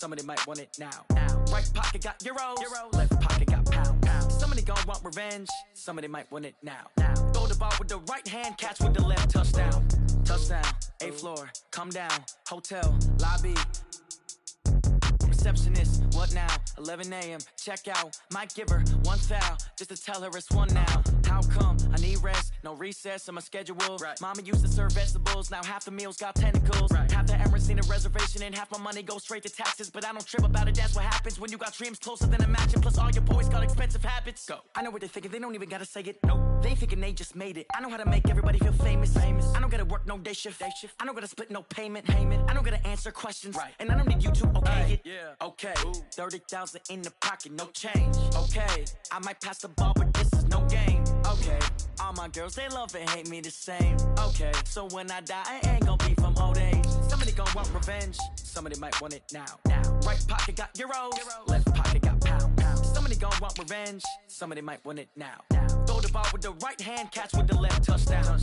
Somebody might want it now. Right pocket got euros, left pocket got pounds. Somebody gon' want revenge, somebody might want it now. Throw the ball with the right hand, catch with the left, touchdown. Touchdown, 8th floor, come down, hotel, lobby. Receptionist, what now? 11 a.m., check out. Might give her one foul, just to tell her it's one now. How come? I need rest, no recess in my schedule. Right. Mama used to serve vegetables, now half the meals got tentacles. Right. Half the Emirates need a reservation and half my money goes straight to taxes. But I don't trip about it, that's what happens when you got dreams closer than a matching. Plus all your boys got expensive habits. Go. I know what they're thinking, they don't even gotta say it. Nope. They thinking they just made it. I know how to make everybody feel famous. I don't gotta work no day shift. I don't gotta split no payment. I don't gotta answer questions. Right. And I don't need you to okay it. Yeah. Okay, 30,000 in the pocket, no change. Okay, I might pass the ball, but this is no game. Okay, all my girls, they love and hate me the same. Okay, so when I die, I ain't gon' be from old age. Somebody gon' want revenge, somebody might want it now. Right pocket got euros, left pocket got pounds. Somebody gon' want revenge, somebody might want it now. Throw the ball with the right hand, catch with the left, touchdown.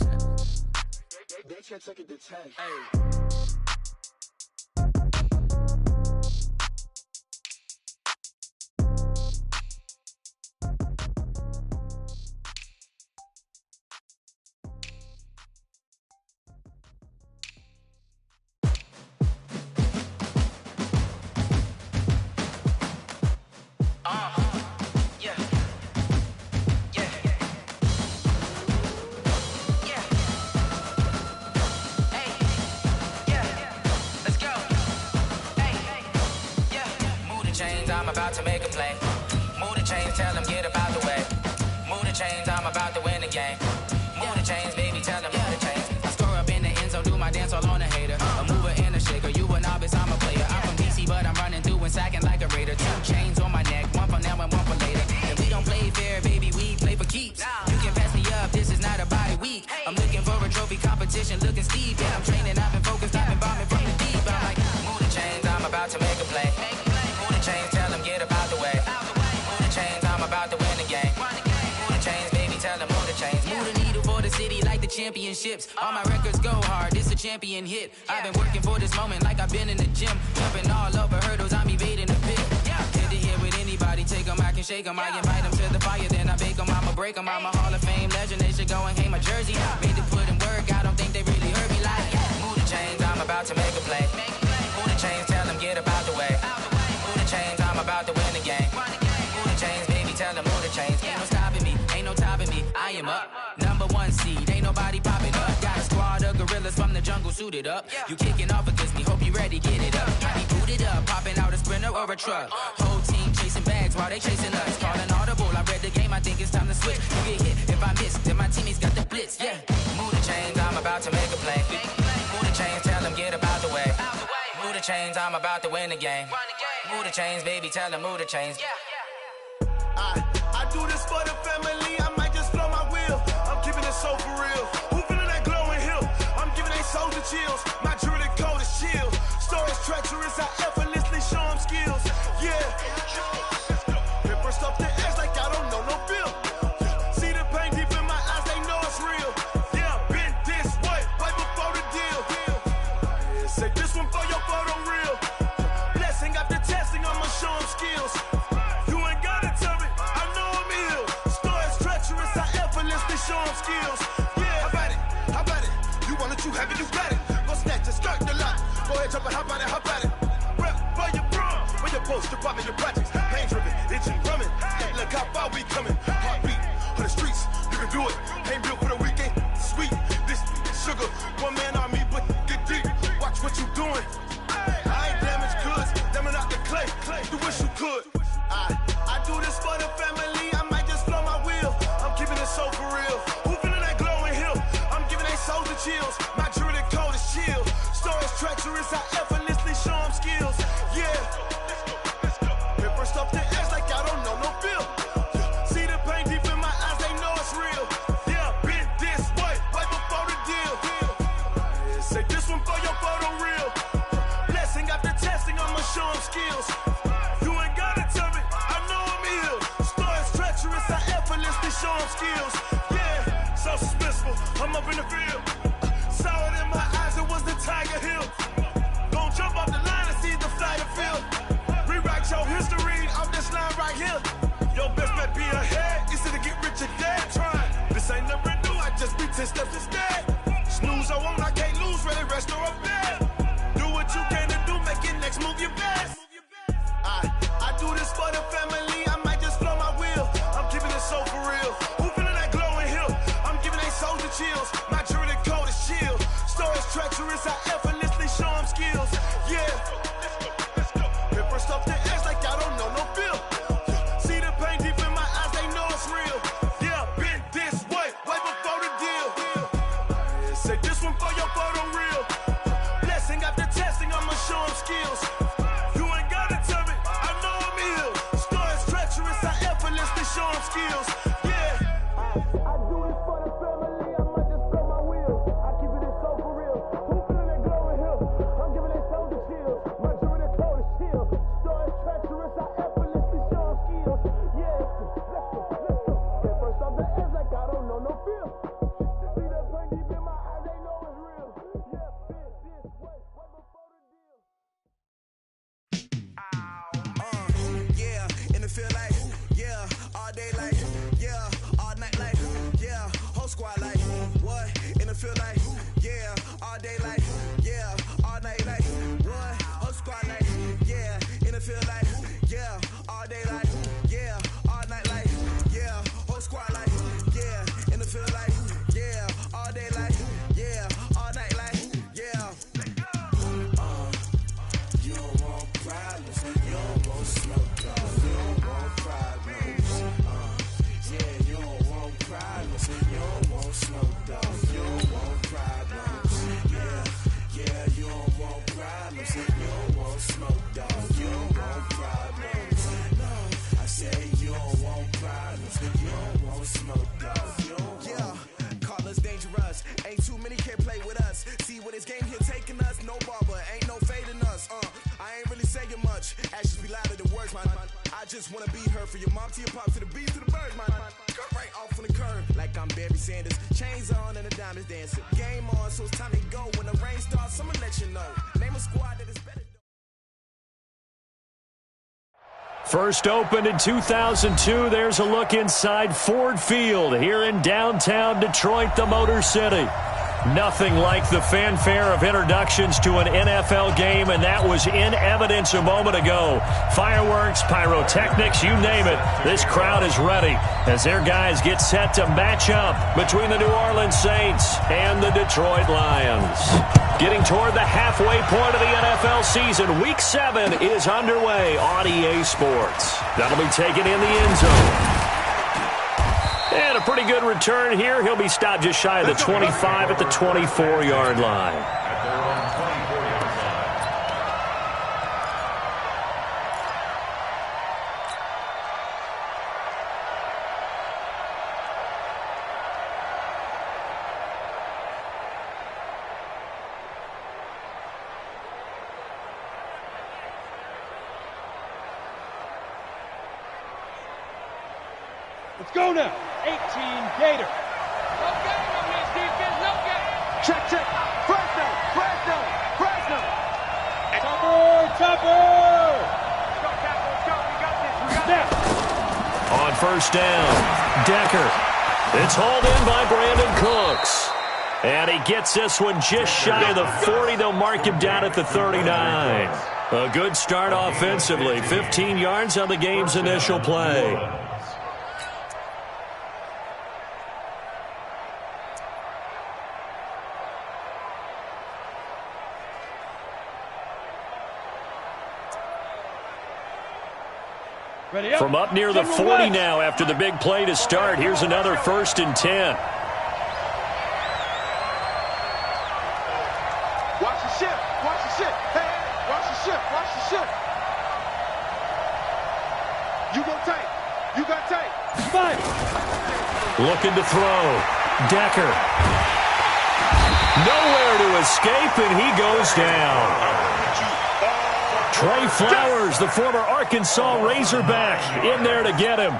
They can't take it to 10. Hey. I'm about to make a play. Move the chains, tell them get up out the way. Move the chains, I'm about to win the game. Move the chains, baby, tell them move the chains. I score up in the end zone, do my dance all on a hater. A mover and a shaker, you a novice, I'm a player. I'm from DC, but I'm running through and sacking like a raider. 2 chains on my neck, one for now and one for later. And we don't play fair, baby, we play for keeps. You can pass me up, this is not a bye week. I'm looking for a trophy competition, looking steep. Yeah, I'm training, I've been focused, I've been bombing from the deep. I'm like, move the chains, I'm about to make a play. Move the chains, tell them get up out the way. Move the chains, I'm about to win the game. Move the chains, baby, tell them move the chains. Move the needle for the city like the championships. All my records go hard, this a champion hit. I've been working for this moment like I've been in the gym. Jumping all over hurdles, I'm evading the pit. Head to head with anybody, take them, I can shake them. I invite them to the fire, then I bake them, I'ma break them. I'm a Hall of Fame legend, they should go and hang my jersey. Made to put in work, I don't think they really heard me like. Move the chains, I'm about to make a play. Move the chains, tell them get up out the way. Move the chains, I'm about to win the game. Move the chains, baby, tell them move the chains. Ain't no stopping me, ain't no topping me, I am up. #1 seed, ain't nobody popping up. Got a squad of gorillas from the jungle suited up. You kicking off against me, hope you ready, get it up. I be booted up, popping out a Sprinter or a truck. Whole team chasing bags while they chasing us. Calling audible, I read the game, I think it's time to switch. You get hit, if I miss, then my teammates got the blitz, yeah. Move the chains, I'm about to make a play. Move the chains, tell them get up out the way. Move the chains, I'm about to win the game. Move the chains, baby, tell them move the chains. I do this for the family, I might just blow my wheel. I'm keeping it so for real. Who feeling that glowing hill? I'm giving they soldier chills. My jewelry cold as chill. Stories treacherous, I effortlessly show them skills. Yeah. Paper stuff the edge like I don't know no bill. See the pain deep in my eyes, they know it's real. Yeah, been this way, right before the deal. Say this one for your photo reel. Blessing after testing, I'ma show them skills. You ain't gotta tell me, I know I'm ill. Stories treacherous, I effortlessly show them skills. Yeah, how about it? You want it, you have it, you got it. Go snatch it, start the lot. Go ahead, jump it, hop on it, hop on it. Rep for your bro, for your post, your poppin', your projects. Pain driven, itching, drumming. Look how far we coming. Heartbeat on the streets, you can do it. Ain't built for the weekend, sweet. This sugar, one man army, but get deep. Watch what you doing. I ain't damaged goods, damn it out the clay. You wish you could. I do this for the family, I might just blow my wheel. I'm keeping it so for real. Who feeling that glowing hill? I'm giving they soldier chills. My jewelry cold as chill. Stories treacherous, I effortlessly show them skills. Yeah. Paper stuff the edge like I don't know no bill. See the pain deep in my eyes, they know it's real. Yeah, been this way, right before the deal. Say this one for your photo reel. Blessing after testing, I'ma show them skills. You ain't gotta tell me, I know I'm ill. Stories treacherous, I effortlessly show them skills. Yeah, so suspenseful, I'm up in the field. Saw it in my eyes, it was the Tiger Hill. Gon' jump off the line and see the fly the field. 10 steps instead. Snooze, I won't, I can't lose, ready, rest or up there. Do what you can to do, make your next move your best. I do this for the family, I might just blow my wheel. I'm keeping it so for real. Who feeling that glowing hill? I'm giving they soldier chills. My jewelry code is chill. Stories treacherous, I effortlessly show them skills. Yeah. Pepper stuff the edge like I don't know no feel. See the pain deep in my eyes, they know it's real. Yeah, been this way before the deal. Say this one for your photo reel. Blessing after testing, I'ma show them skills. You ain't gotta tell me, I know I'm ill. Stories treacherous, I effortlessly show them skills. Yeah. I do this for the family, I might just blow my wheel. I keep it so for real. Who feeling that glowing hill? I'm giving they soldier chills. My jewelry code is chill. Stories treacherous, I effortlessly show them skills. Yeah. Let's go. Get first off the edge like I don't know no feel. See the pain deep in my eyes, they know it's real. Yeah, been this way before the deal. Yeah, and it feel like, yeah, all day like, yeah, all night like, yeah, whole squad like, what? And it feel like, yeah, all day like, yeah, all night like, what? Whole squad like, yeah, and it feel like, yeah, all day like, yeah, all night like, yeah, whole squad like, yeah, and it feel like, yeah, all day like, yeah, all night like, yeah. You don't want problems, you don't want smoke, dog. You don't want problems. Yeah, you don't want problems, you don't want smoke, dog. You don't want problems. Yeah, you don't want problems, you don't want smoke, dog. You don't want problems. No, I say you don't want problems, you don't want smoke, dog. You don't yeah, call us dangerous. Ain't too many can play with us. See what this game here taking us. No barber, ain't no fading us. I ain't really saying much. Actions be louder than words, man. I just wanna be heard for your mom to your pop to the beat to the birds, man. Cut right off on the curb like I'm Barry Sanders. Chains on and the diamonds dancing. Game on, so it's time to go. When the rain starts, I'ma let you know. Name a squad that is better. First opened in 2002, there's a look inside Ford Field here in downtown Detroit, the Motor City. Nothing like the fanfare of introductions to an NFL game, and that was in evidence a moment ago. Fireworks, pyrotechnics, you name it. This crowd is ready as their guys get set to match up between the New Orleans Saints and the Detroit Lions. Getting toward the halfway point of the NFL season, Week 7 is underway on EA Sports. That'll be taken in the end zone. And a pretty good return here. He'll be stopped just shy of the 25 at the 24-yard line. Let's go now. 18 Gator. No game on this defense. No game. Check. Fresno. Topper. Let's go. We got this. Snap. On first down, Decker. It's hauled in by Brandon Cooks. And he gets this one just shy of the 40. They'll mark him down at the 39. A good start offensively. 15 yards on the game's initial play. From up near the 40 now after the big play to start. Here's another 1st and 10. Watch the ship. Hey, watch the ship. You got tight. Spike. Looking to throw. Decker. Nowhere to escape, and he goes down. Trey Flowers, the former Arkansas Razorback, in there to get him.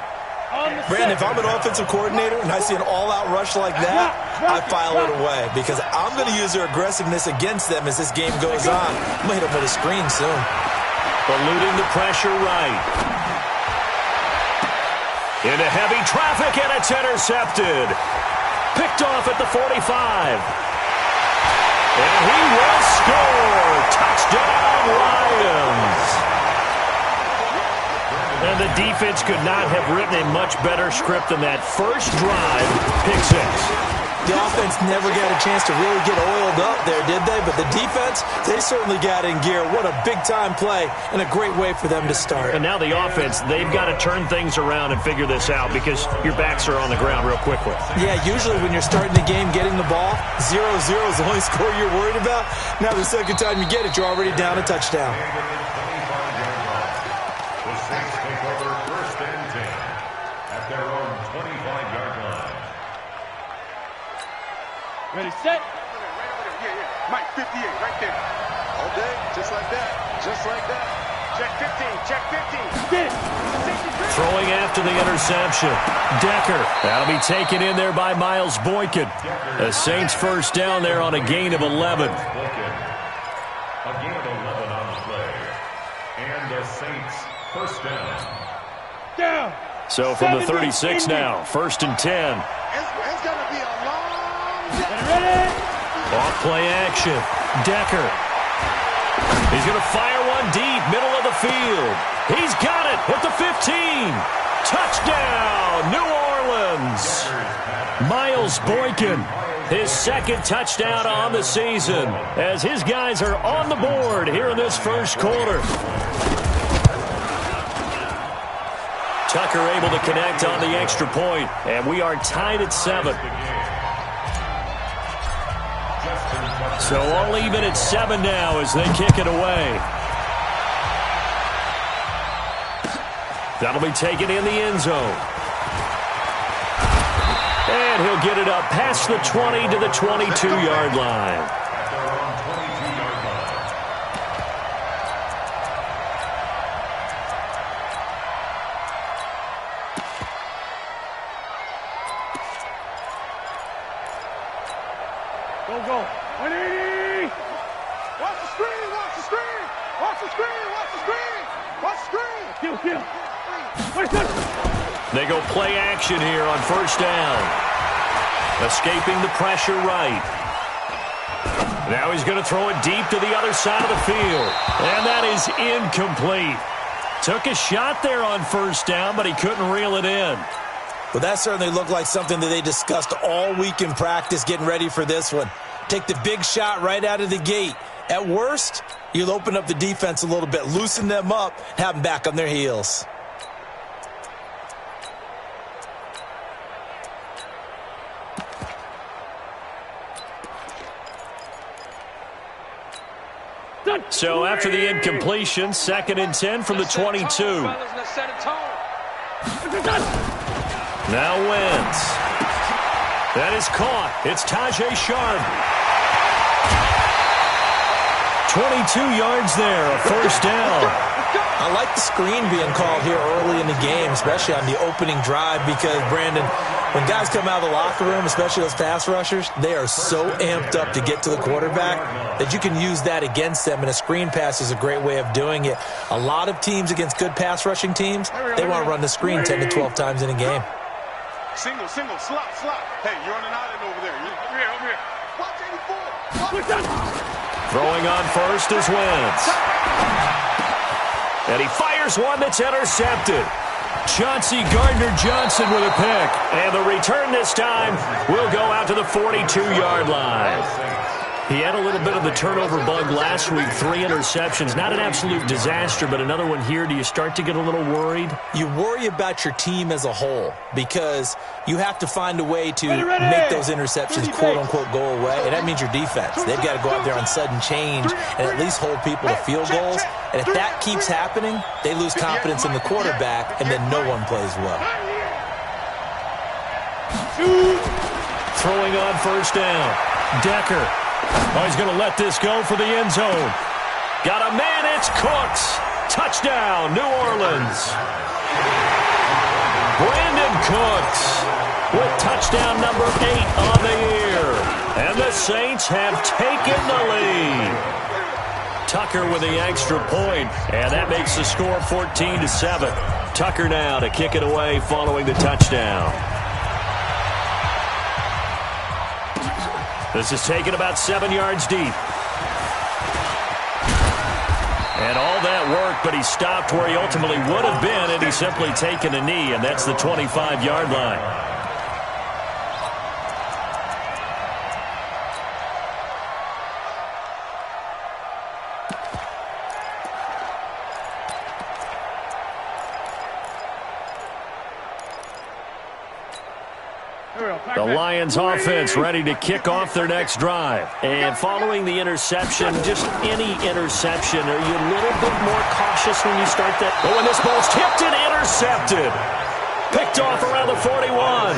Brandon, if I'm an offensive coordinator and I see an all-out rush like that, I file it away because I'm going to use their aggressiveness against them as this game goes on. I'm going to hit them with a screen soon. Eluding the pressure right. Into heavy traffic, and it's intercepted. Picked off at the 45. And he will score. Touchdown, Lions. And the defense could not have written a much better script than that first drive, pick 6. The offense never got a chance to really get oiled up there, did they? But the defense, they certainly got in gear. What a big-time play and a great way for them to start. And now the offense, they've got to turn things around and figure this out because your backs are on the ground real quickly. Yeah, usually when you're starting the game, getting the ball, 0-0 is the only score you're worried about. Now the second time you get it, you're already down a touchdown. The Saints take over 1st and 10 at their own 25-yard line. Ready, set. Right over there. Yeah. Mike, 58, right there. All day, just like that. Just like that. Check 15, check 15. Get it. Throwing after the interception. Decker. That'll be taken in there by Miles Boykin. The Saints first down there on a gain of 11. A gain of 11 on the play. And the Saints first down. Down. So from the 36 now, 1st and 10. It's going to be a long day. Ready. Off play action. Decker. He's going to fire one deep, middle of the field. He's got it at the 15. Touchdown, New Orleans. Miles Boykin, his 2nd touchdown on the season as his guys are on the board here in this first quarter. Tucker able to connect on the extra point, and we are tied at 7. So all even at 7 now as they kick it away. That'll be taken in the end zone. And he'll get it up past the 20 to the 22-yard line. Go. 180. Watch the screen, watch the screen. Watch the screen, watch the screen. Watch the screen. Kill. They go play action here on 1st down. Escaping the pressure right. Now he's going to throw it deep to the other side of the field. And that is incomplete. Took a shot there on 1st down, but he couldn't reel it in. Well, that certainly looked like something that they discussed all week in practice getting ready for this one. Take the big shot right out of the gate. At worst, you'll open up the defense a little bit, loosen them up, have them back on their heels. So after the incompletion, 2nd and 10 from the 22. Now Wentz. That is caught. It's Tajay Sharp. 22 yards there, a 1st down. I like the screen being called here early in the game, especially on the opening drive, because, Brandon, when guys come out of the locker room, especially those pass rushers, they are so amped up to get to the quarterback that you can use that against them, and a screen pass is a great way of doing it. A lot of teams against good pass rushing teams, they want to run the screen 10 to 12 times in a game. Single, slot. Hey, you're on an island over there. Over here. Watch 84. Throwing on 1st is Wentz. And he fires one that's intercepted. Chauncey Gardner-Johnson with a pick. And the return this time will go out to the 42-yard line. He had a little bit of the turnover bug last week, 3 interceptions. Not an absolute disaster, but another one here. Do you start to get a little worried? You worry about your team as a whole because you have to find a way to make those interceptions, quote-unquote, go away, and that means your defense. They've got to go out there on sudden change and at least hold people to field goals. And if that keeps happening, they lose confidence in the quarterback, and then no one plays well. Throwing on 1st down. Decker. Oh, he's going to let this go for the end zone. Got a man, it's Cooks. Touchdown, New Orleans. Brandon Cooks with touchdown number 8 on the year. And the Saints have taken the lead. Tucker with the extra point, and that makes the score 14-7. Tucker now to kick it away following the touchdown. This is taken about 7 yards deep. And all that work, but he stopped where he ultimately would have been, and he's simply taken a knee, and that's the 25-yard line. The Lions offense ready to kick off their next drive. And following the interception, just any interception, are you a little bit more cautious when you start that? But when this ball's tipped and intercepted. Picked off around the 41.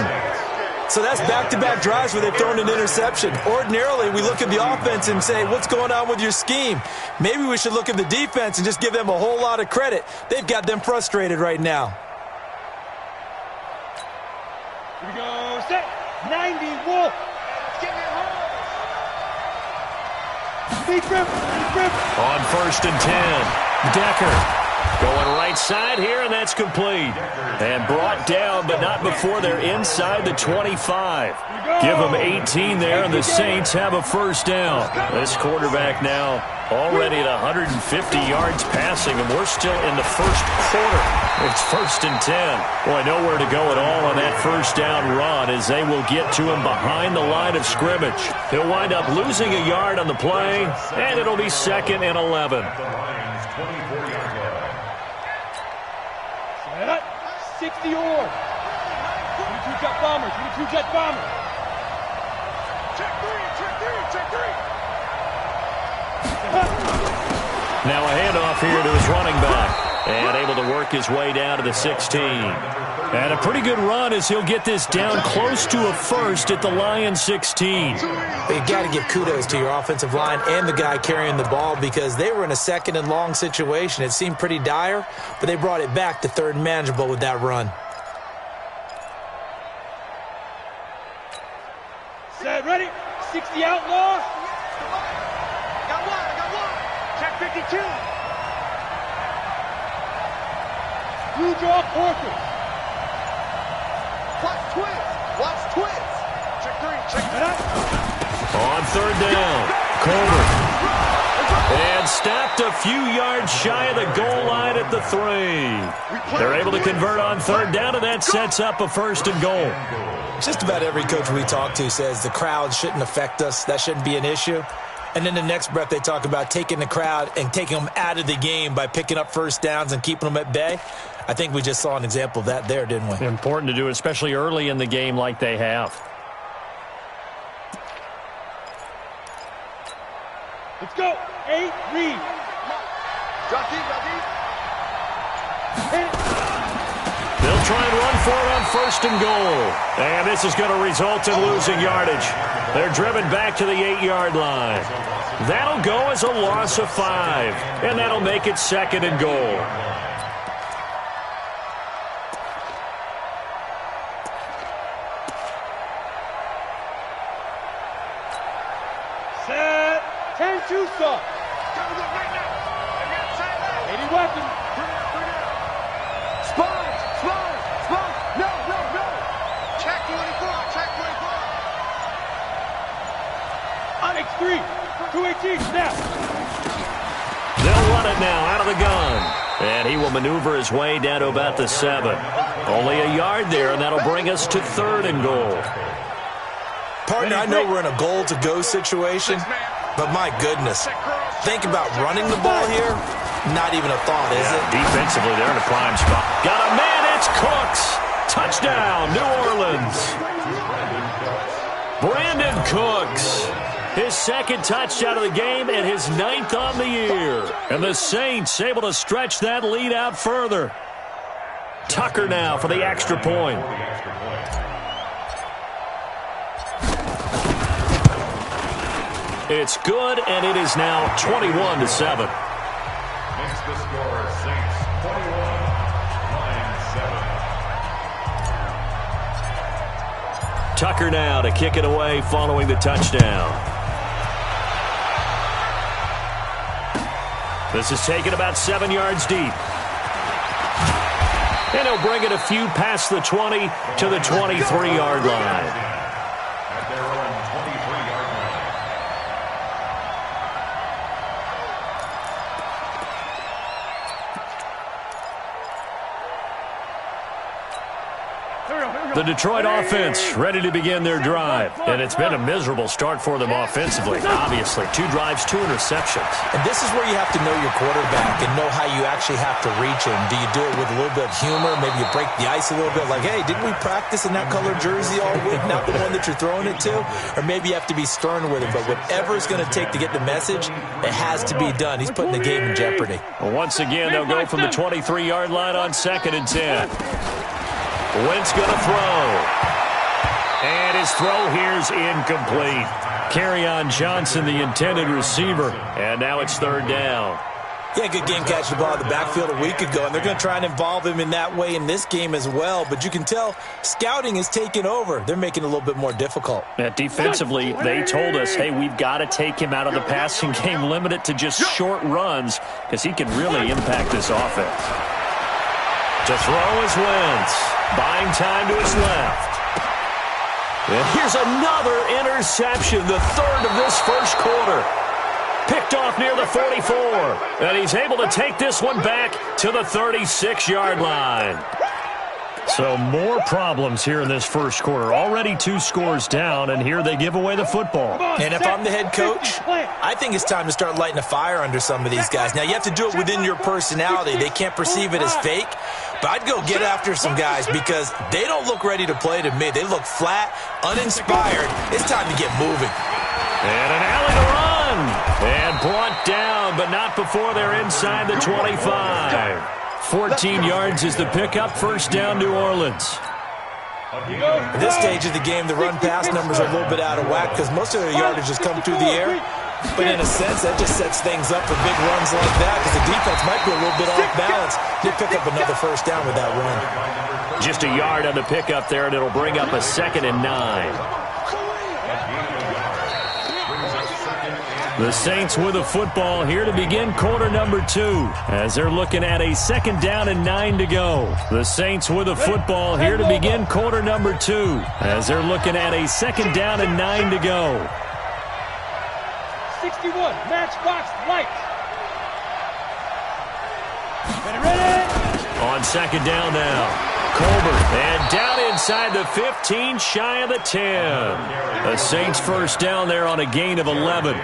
So that's back-to-back drives where they've thrown an interception. Ordinarily, we look at the offense and say, what's going on with your scheme? Maybe we should look at the defense and just give them a whole lot of credit. They've got them frustrated right now. Here we go, set, 90, Wolf. Get me home. Deep grip. On 1st and 10, Decker. Going right side here, and that's complete. And brought down, but not before they're inside the 25. Give them 18 there, and the Saints have a first down. This quarterback now already at 150 yards passing, and we're still in the first quarter. It's 1st and 10. Boy, nowhere to go at all on that first down run as they will get to him behind the line of scrimmage. He'll wind up losing a yard on the play, and it'll be 2nd and 11. 60 or 22 jet bombers, 22 jet bombers. Check three. Now a handoff here to his running back. And able to work his way down to the 16. And a pretty good run as he'll get this down close to a first at the Lions 16. But you've got to give kudos to your offensive line and the guy carrying the ball because they were in a 2nd and long situation. It seemed pretty dire, but they brought it back to 3rd and manageable with that run. Set, ready, 60 outlaw. Got one. Check 52. Blue draw Porkers. Watch twins. Check it out. On 3rd down, Colbert. And stopped a few yards shy of the goal line at the 3. They're able to convert on 3rd down, and that sets up a 1st and goal. Just about every coach we talk to says the crowd shouldn't affect us. That shouldn't be an issue. And then the next breath they talk about taking the crowd and taking them out of the game by picking up first downs and keeping them at bay. I think we just saw an example of that there, didn't we? Important to do, especially early in the game like they have. Let's go. 8, read. Drop deep. They'll try and run for it on 1st and goal. And this is going to result in losing yardage. They're driven back to the 8-yard line. That'll go as a loss of 5. And that'll make it 2nd and goal. Set. 10-2 stop. Right now. 80 weapons. Sponge. No. Check 24. Onyx 3. 218, snap. They'll run it now out of the gun. And he will maneuver his way down to about the 7. Only a yard there, and that'll bring us to 3rd and goal. Partner, I know we're in a goal-to-go situation, but my goodness. Think about running the ball here. Not even a thought, is it? Defensively, they're in a prime spot. Got a man, it's Cooks. Touchdown, New Orleans. Brandon Cooks. His 2nd touchdown of the game and his 9th on the year. And the Saints able to stretch that lead out further. Tucker now for the extra point. It's good, and it is now 21-7. Makes the score Saints 21, Lions 7. Tucker now to kick it away following the touchdown. This is taken about 7 yards deep. And he'll bring it a few past the 20 to the 23-yard line. At their own 23-yard line. The Detroit offense ready to begin their drive. And it's been a miserable start for them offensively, obviously. 2 drives, 2 interceptions. And this is where you have to know your quarterback and know how you actually have to reach him. Do you do it with a little bit of humor? Maybe you break the ice a little bit like, hey, didn't we practice in that color jersey all week, not the one that you're throwing it to? Or maybe you have to be stern with him. But whatever it's going to take to get the message, it has to be done. He's putting the game in jeopardy. Well, once again, they'll go from the 23-yard line on 2nd and 10. Wentz going to throw. And his throw here's incomplete. Kerryon Johnson, the intended receiver. And now it's 3rd down. Yeah, good game catching the ball in the backfield a week ago, and they're going to try and involve him in that way in this game as well. But you can tell scouting is taking over. They're making it a little bit more difficult. Defensively, they told us, hey, we've got to take him out of the passing game, limit it to just short runs, because he can really impact this offense. To throw is Wentz. Buying time to his left. And here's another interception, the 3rd of this first quarter. Picked off near the 44. And he's able to take this one back to the 36-yard line. So more problems here in this first quarter. Already 2 scores down, and here they give away the football. And if I'm the head coach, I think it's time to start lighting a fire under some of these guys. Now, you have to do it within your personality. They can't perceive it as fake. But I'd go get after some guys because they don't look ready to play to me. They look flat, uninspired. It's time to get moving. And an alley to run. And brought down, but not before they're inside the 25. 14 yards is the pickup. 1st down, New Orleans. At this stage of the game, the run-pass numbers are a little bit out of whack because most of their yardage has come through the air. But in a sense, that just sets things up for big runs like that because the defense might be a little bit off balance. They pick up another 1st down with that run. Just a yard on the pickup there, and it'll bring up a 2nd and 9. The Saints with a football here to begin quarter number 2 as they're looking at a 2nd down and 9 to go. The Saints with a football here to begin quarter number 2 as they're looking at a 2nd down and 9 to go. 61, matchbox light. Ready. On 2nd down now. Colbert, and down inside the 15, shy of the 10. The Saints 1st down there on a gain of 11.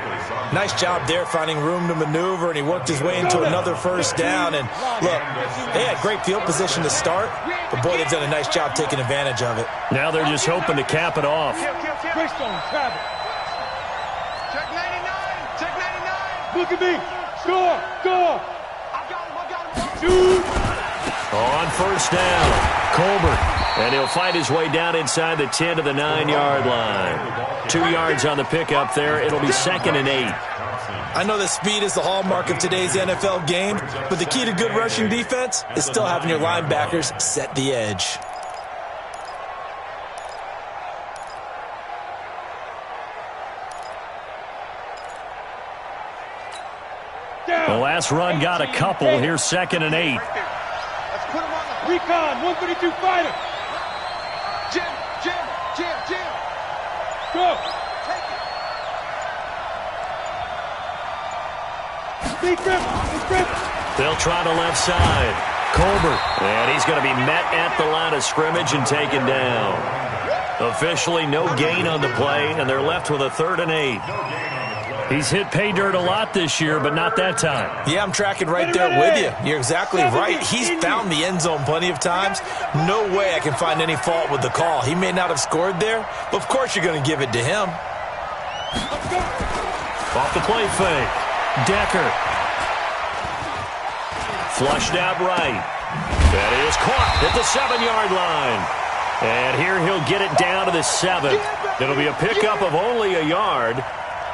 Nice job there finding room to maneuver, and he worked his way into another 1st down. And look, they had great field position to start, but boy, they've done a nice job taking advantage of it. Now they're just hoping to cap it off. Greystone travel. Check 99. Check 99. Look at me. Score. Score. I got him. Shoot. On 1st down, Colbert, and he'll fight his way down inside the 10 to the 9-yard line. 2 yards on the pickup there. It'll be 2nd and 8. I know that speed is the hallmark of today's NFL game, but the key to good rushing defense is still having your linebackers set the edge. The last run got a couple. Here's 2nd and 8. Let's put him on the Recon, 132 fighter. Jim. Go. Take it. Big grip. They'll try the left side. Colbert, and he's going to be met at the line of scrimmage and taken down. Officially no gain on the play, and they're left with a 3rd and 8. He's hit pay dirt a lot this year, but not that time. Yeah, I'm tracking right there with you. You're exactly right. He's found the end zone plenty of times. No way I can find any fault with the call. He may not have scored there, but of course you're going to give it to him. Off the play fake. Decker. Flushed out right. That is caught at the 7-yard line. And here he'll get it down to the 7. It'll be a pickup of only a yard.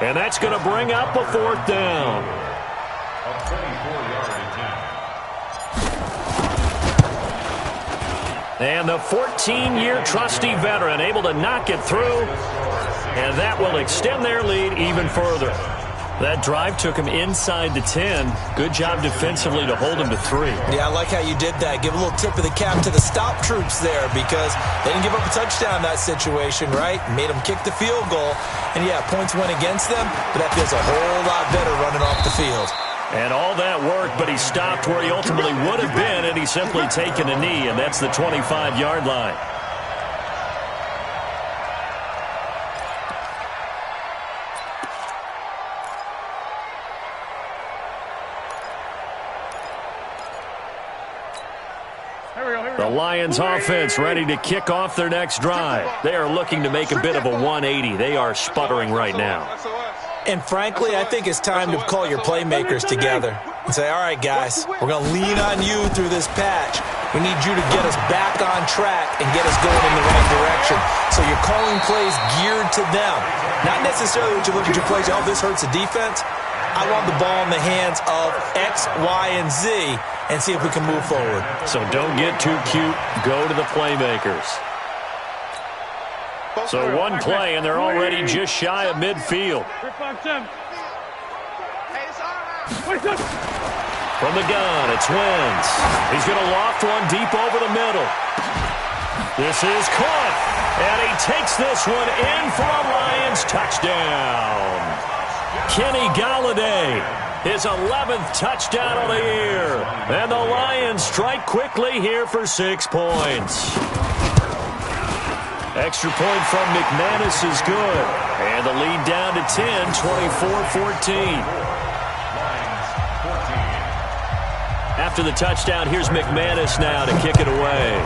And that's going to bring up a 4th down. A 24-yard attempt. And the 14-year trusty veteran able to knock it through. And that will extend their lead even further. That drive took him inside the 10. Good job defensively to hold him to 3. Yeah, I like how you did that. Give a little tip of the cap to the stop troops there because they didn't give up a touchdown in that situation, right? Made them kick the field goal. And, yeah, points went against them, but that feels a whole lot better running off the field. And all that work, but he stopped where he ultimately would have been, and he's simply taken a knee, and that's the 25-yard line. The Lions offense ready to kick off their next drive. They are looking to make a bit of a 180. They are sputtering right now. And frankly, I think it's time to call your playmakers together and say, all right, guys, we're going to lean on you through this patch. We need you to get us back on track and get us going in the right direction. So you're calling plays geared to them. Not necessarily that you look at your plays, oh, this hurts the defense. I want the ball in the hands of X, Y, and Z and see if we can move forward. So don't get too cute. Go to the playmakers. So one play, and they're already just shy of midfield. From the gun, it's Wentz. He's going to loft one deep over the middle. This is caught, and he takes this one in for a Lions touchdown. Kenny Galladay, his 11th touchdown of the year. And the Lions strike quickly here for 6 points. Extra point from McManus is good. And the lead down to 10, 24-14. After the touchdown, here's McManus now to kick it away.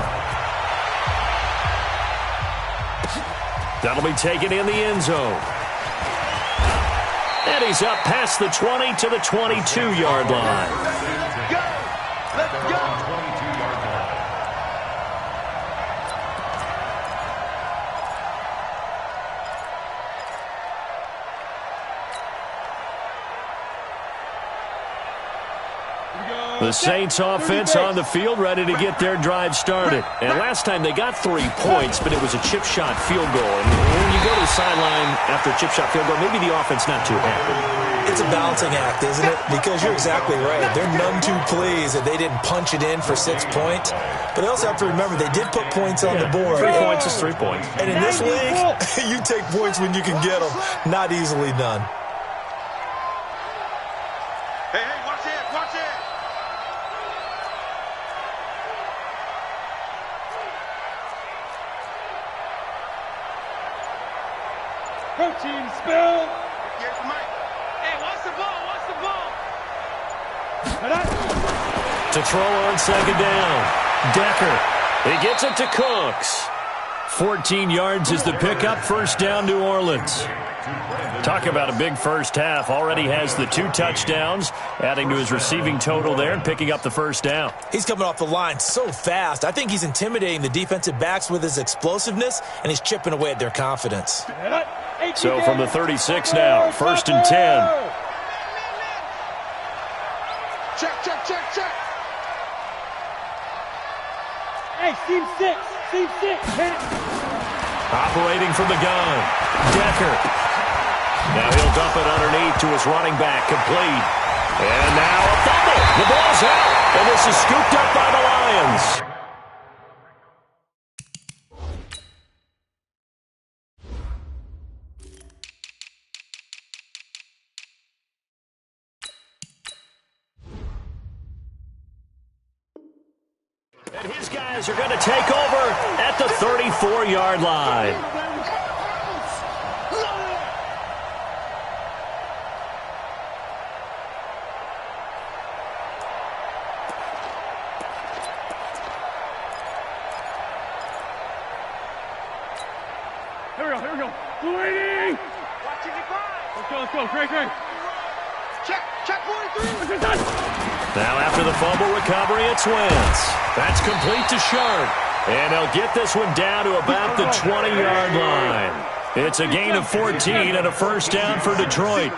That'll be taken in the end zone. And he's up past the 20 to the 22-yard line. Let's go. The Saints offense on the field ready to get their drive started. And last time they got 3 points, but it was a chip shot field goal. And when you go to the sideline after a chip shot field goal, maybe the offense not too happy. It's a balancing act, isn't it? Because you're exactly right. They're none too pleased that they didn't punch it in for 6 points. But they also have to remember they did put points on the board. 3 points is 3 points. And in this league, you take points when you can get them. Not easily done. Hey, watch it, watch it. Protein spill. Here's Mike. Hey, watch the ball, watch the ball. To throw on second down. Decker. He gets it to Cooks. 14 yards is the pickup. First down, New Orleans. Talk about a big first half. Already has the 2 touchdowns, adding to his receiving total there and picking up the first down. He's coming off the line so fast. I think he's intimidating the defensive backs with his explosiveness, and he's chipping away at their confidence. So from the 36 now, first and 10. Check, check, check, check. Hey, seam 6. Seam 6. Hit it. Operating from the gun. Decker. Now he'll dump it underneath to his running back. Complete. And now a fumble. The ball's out. And this is scooped up by the Lions. And his guys are going to take over at the 34-yard line. Here we go. Bleeding. Watching it grind. Let's go. Great. Check 43. Now after the fumble recovery, it's Wentz. That's complete to Sharp. And they'll get this one down to about the 20-yard line. It's a gain of 14 and a first down for Detroit.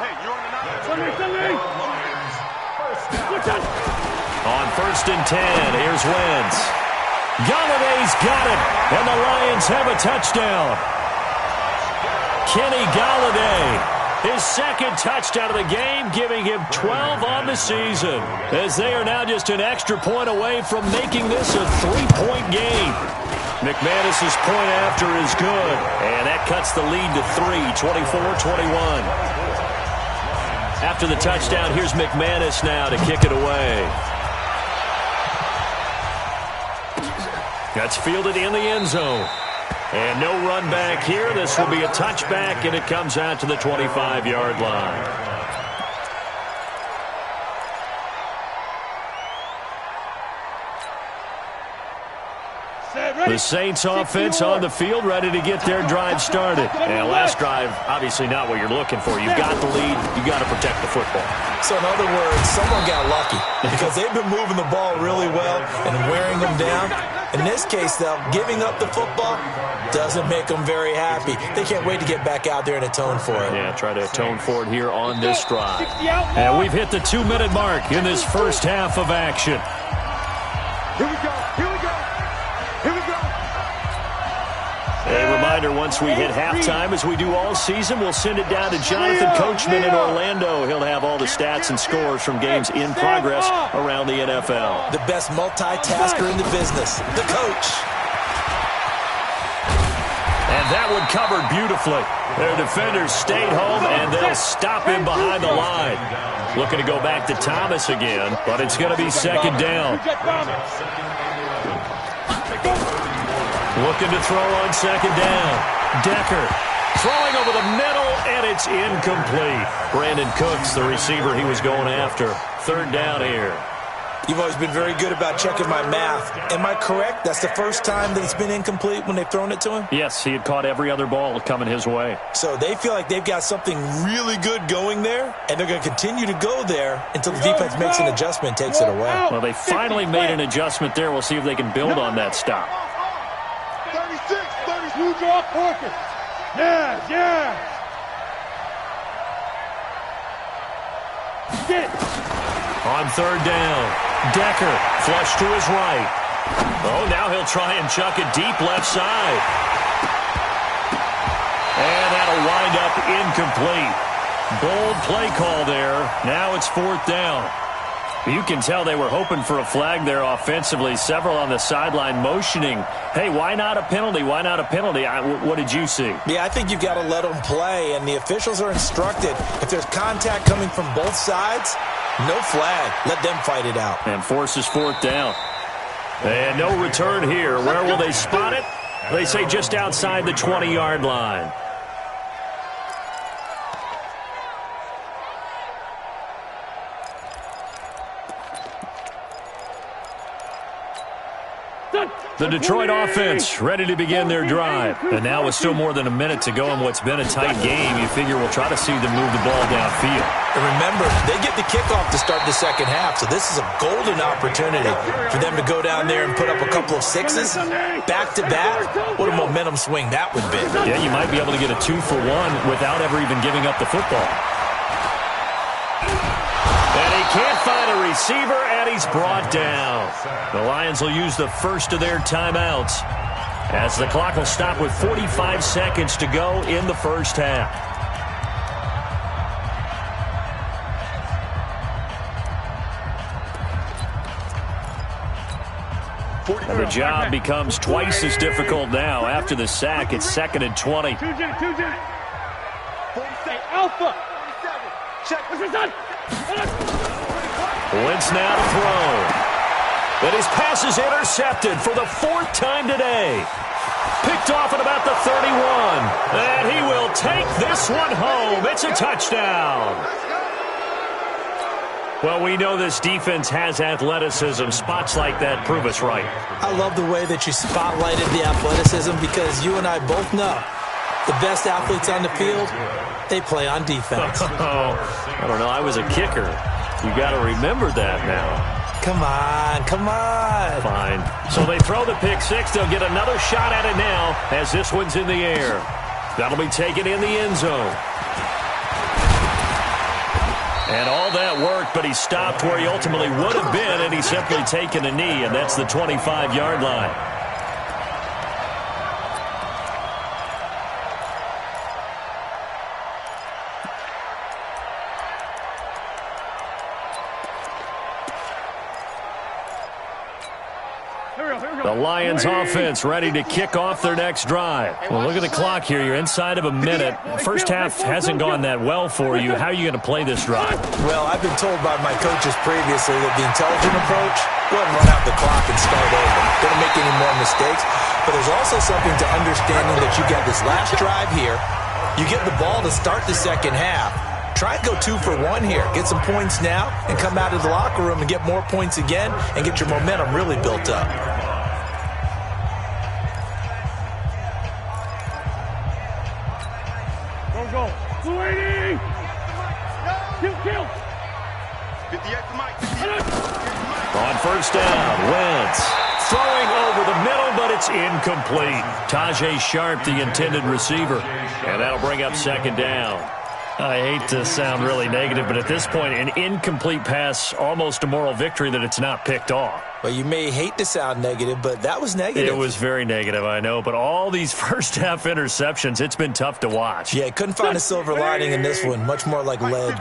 On first and 10, here's Wentz. Galladay's got it, and the Lions have a touchdown. Kenny Galladay, his second touchdown of the game, giving him 12 on the season, as they are now just an extra point away from making this a 3-point game. McManus's point after is good, and that cuts the lead to 3, 24-21. After the touchdown, here's McManus now to kick it away. That's fielded in the end zone. And no run back here. This will be a touchback, and it comes out to the 25-yard line. The Saints offense on the field, ready to get their drive started. And last drive, obviously not what you're looking for. You've got the lead. You've got to protect the football. So in other words, someone got lucky because they've been moving the ball really well and wearing them down. In this case, though, giving up the football doesn't make them very happy. They can't wait to get back out there and atone for it. Yeah, try to atone for it here on this drive. And we've hit the 2-minute mark in this first half of action. Here we go. Here we go. Here we go. A reminder, once we hit halftime, as we do all season, we'll send it down to Jonathan Coachman in Orlando. He'll have all the stats and scores from games in progress around the NFL. The best multitasker in the business, the coach. And that one covered beautifully. Their defenders stayed home, and they'll stop him behind the line. Looking to go back to Thomas again, but it's going to be second down. Looking to throw on second down. Decker throwing over the middle, and it's incomplete. Brandon Cooks, the receiver he was going after. Third down here. You've always been very good about checking my math. Am I correct? That's the first time that it's been incomplete when they've thrown it to him? Yes, he had caught every other ball coming his way. So they feel like they've got something really good going there, and they're going to continue to go there until the defense makes an adjustment and takes it away. Well, they finally made an adjustment there. We'll see if they can build on that stop. 36, 30, you draw focus. Yeah. Get it. On third down, Decker flush to his right. Oh, now he'll try and chuck it deep left side. And that'll wind up incomplete. Bold play call there. Now it's fourth down. You can tell they were hoping for a flag there offensively. Several on the sideline motioning, hey, why not a penalty? Why not a penalty? What did you see? Yeah, I think you've got to let them play, and the officials are instructed. If there's contact coming from both sides, no flag. Let them fight it out. And forces fourth down. And no return here. Where will they spot it? They say just outside the 20-yard line. The Detroit offense ready to begin their drive. And now with still more than a minute to go in what's been a tight game, you figure we'll try to see them move the ball downfield. And remember, they get the kickoff to start the second half, so this is a golden opportunity for them to go down there and put up a couple of sixes back-to-back. What a momentum swing that would be. Yeah, you might be able to get a 2-for-1 without ever even giving up the football. And he can't find a receiver, and he's brought down. The Lions will use the first of their timeouts as the clock will stop with 45 seconds to go in the first half. And the job becomes twice as difficult now. After the sack, it's 2nd and 20. Alpha. Check. Wentz now to throw. But his pass is intercepted for the 4th time today. Picked off at about the 31. And he will take this one home. It's a touchdown. Well, we know this defense has athleticism. Spots like that prove us right. I love the way that you spotlighted the athleticism because you and I both know the best athletes on the field, they play on defense. I don't know. I was a kicker. You got to remember that now. Come on. Fine. So they throw the pick six. They'll get another shot at it now as this one's in the air. That'll be taken in the end zone. And all that worked, but he stopped where he ultimately would have been, and he's simply taken a knee, and that's the 25-yard line. The Lions offense ready to kick off their next drive. Well, look at the clock here. You're inside of a minute. First half hasn't gone that well for you. How are you going to play this drive? Well, I've been told by my coaches previously that the intelligent approach, go ahead and run out the clock and start over. Don't make any more mistakes. But there's also something to understanding that you get this last drive here. You get the ball to start the second half. Try and go 2-for-1 here. Get some points now and come out of the locker room and get more points again and get your momentum really built up. go. 280. Kill. 58 to Mike. On first down, Wentz throwing over the middle, but it's incomplete. Tajay Sharp, the intended receiver, and that'll bring up second down. I hate to sound really negative, but at this point, an incomplete pass, almost a moral victory that it's not picked off. Well, you may hate to sound negative, but that was negative. It was very negative, I know, but all these first-half interceptions, it's been tough to watch. Yeah, couldn't find a silver lining in this one, much more like lead.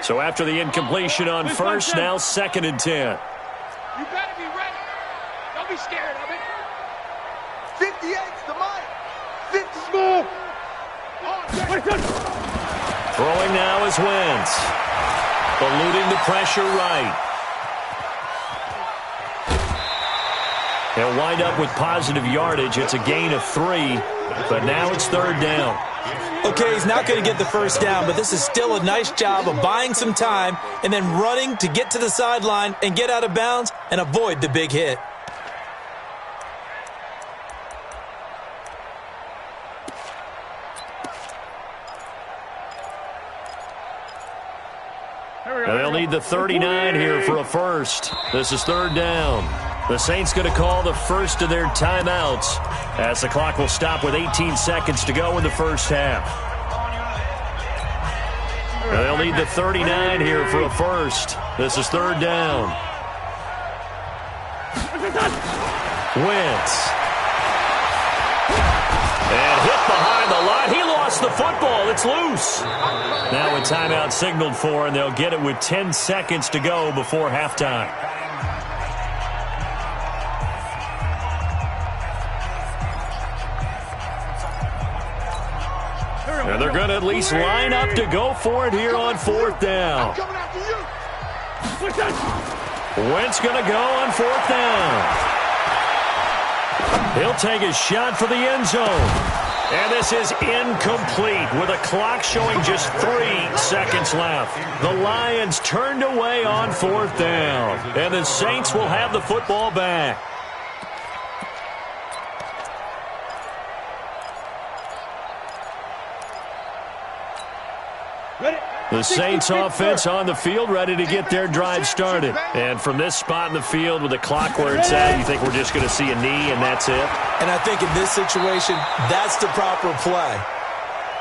So after the incompletion on first, now 2nd and 10. You better be ready. Don't be scared of it. 58's the Mike. 50 smooth. Throwing now is Wentz. Eluding the pressure right. They'll wind up with positive yardage. It's a gain of 3, but now it's 3rd down. Okay, he's not going to get the first down, but this is still a nice job of buying some time and then running to get to the sideline and get out of bounds and avoid the big hit. They'll need the 39 here for a first. This is 3rd down. The Saints going to call the first of their timeouts as the clock will stop with 18 seconds to go in the first half. They'll need the 39 here for a first. This is 3rd down. Wentz. And hit behind the line. He lost the football. It's loose. Now a timeout signaled for, and they'll get it with 10 seconds to go before halftime. And they're going to at least line up to go for it here on 4th down. Wentz going to go on 4th down. He'll take a shot for the end zone. And this is incomplete with a clock showing just 3 seconds left. The Lions turned away on 4th down. And the Saints will have the football back. The Saints offense on the field, ready to get their drive started. And from this spot in the field with the clock where it's at, you think we're just going to see a knee and that's it? And I think in this situation, that's the proper play.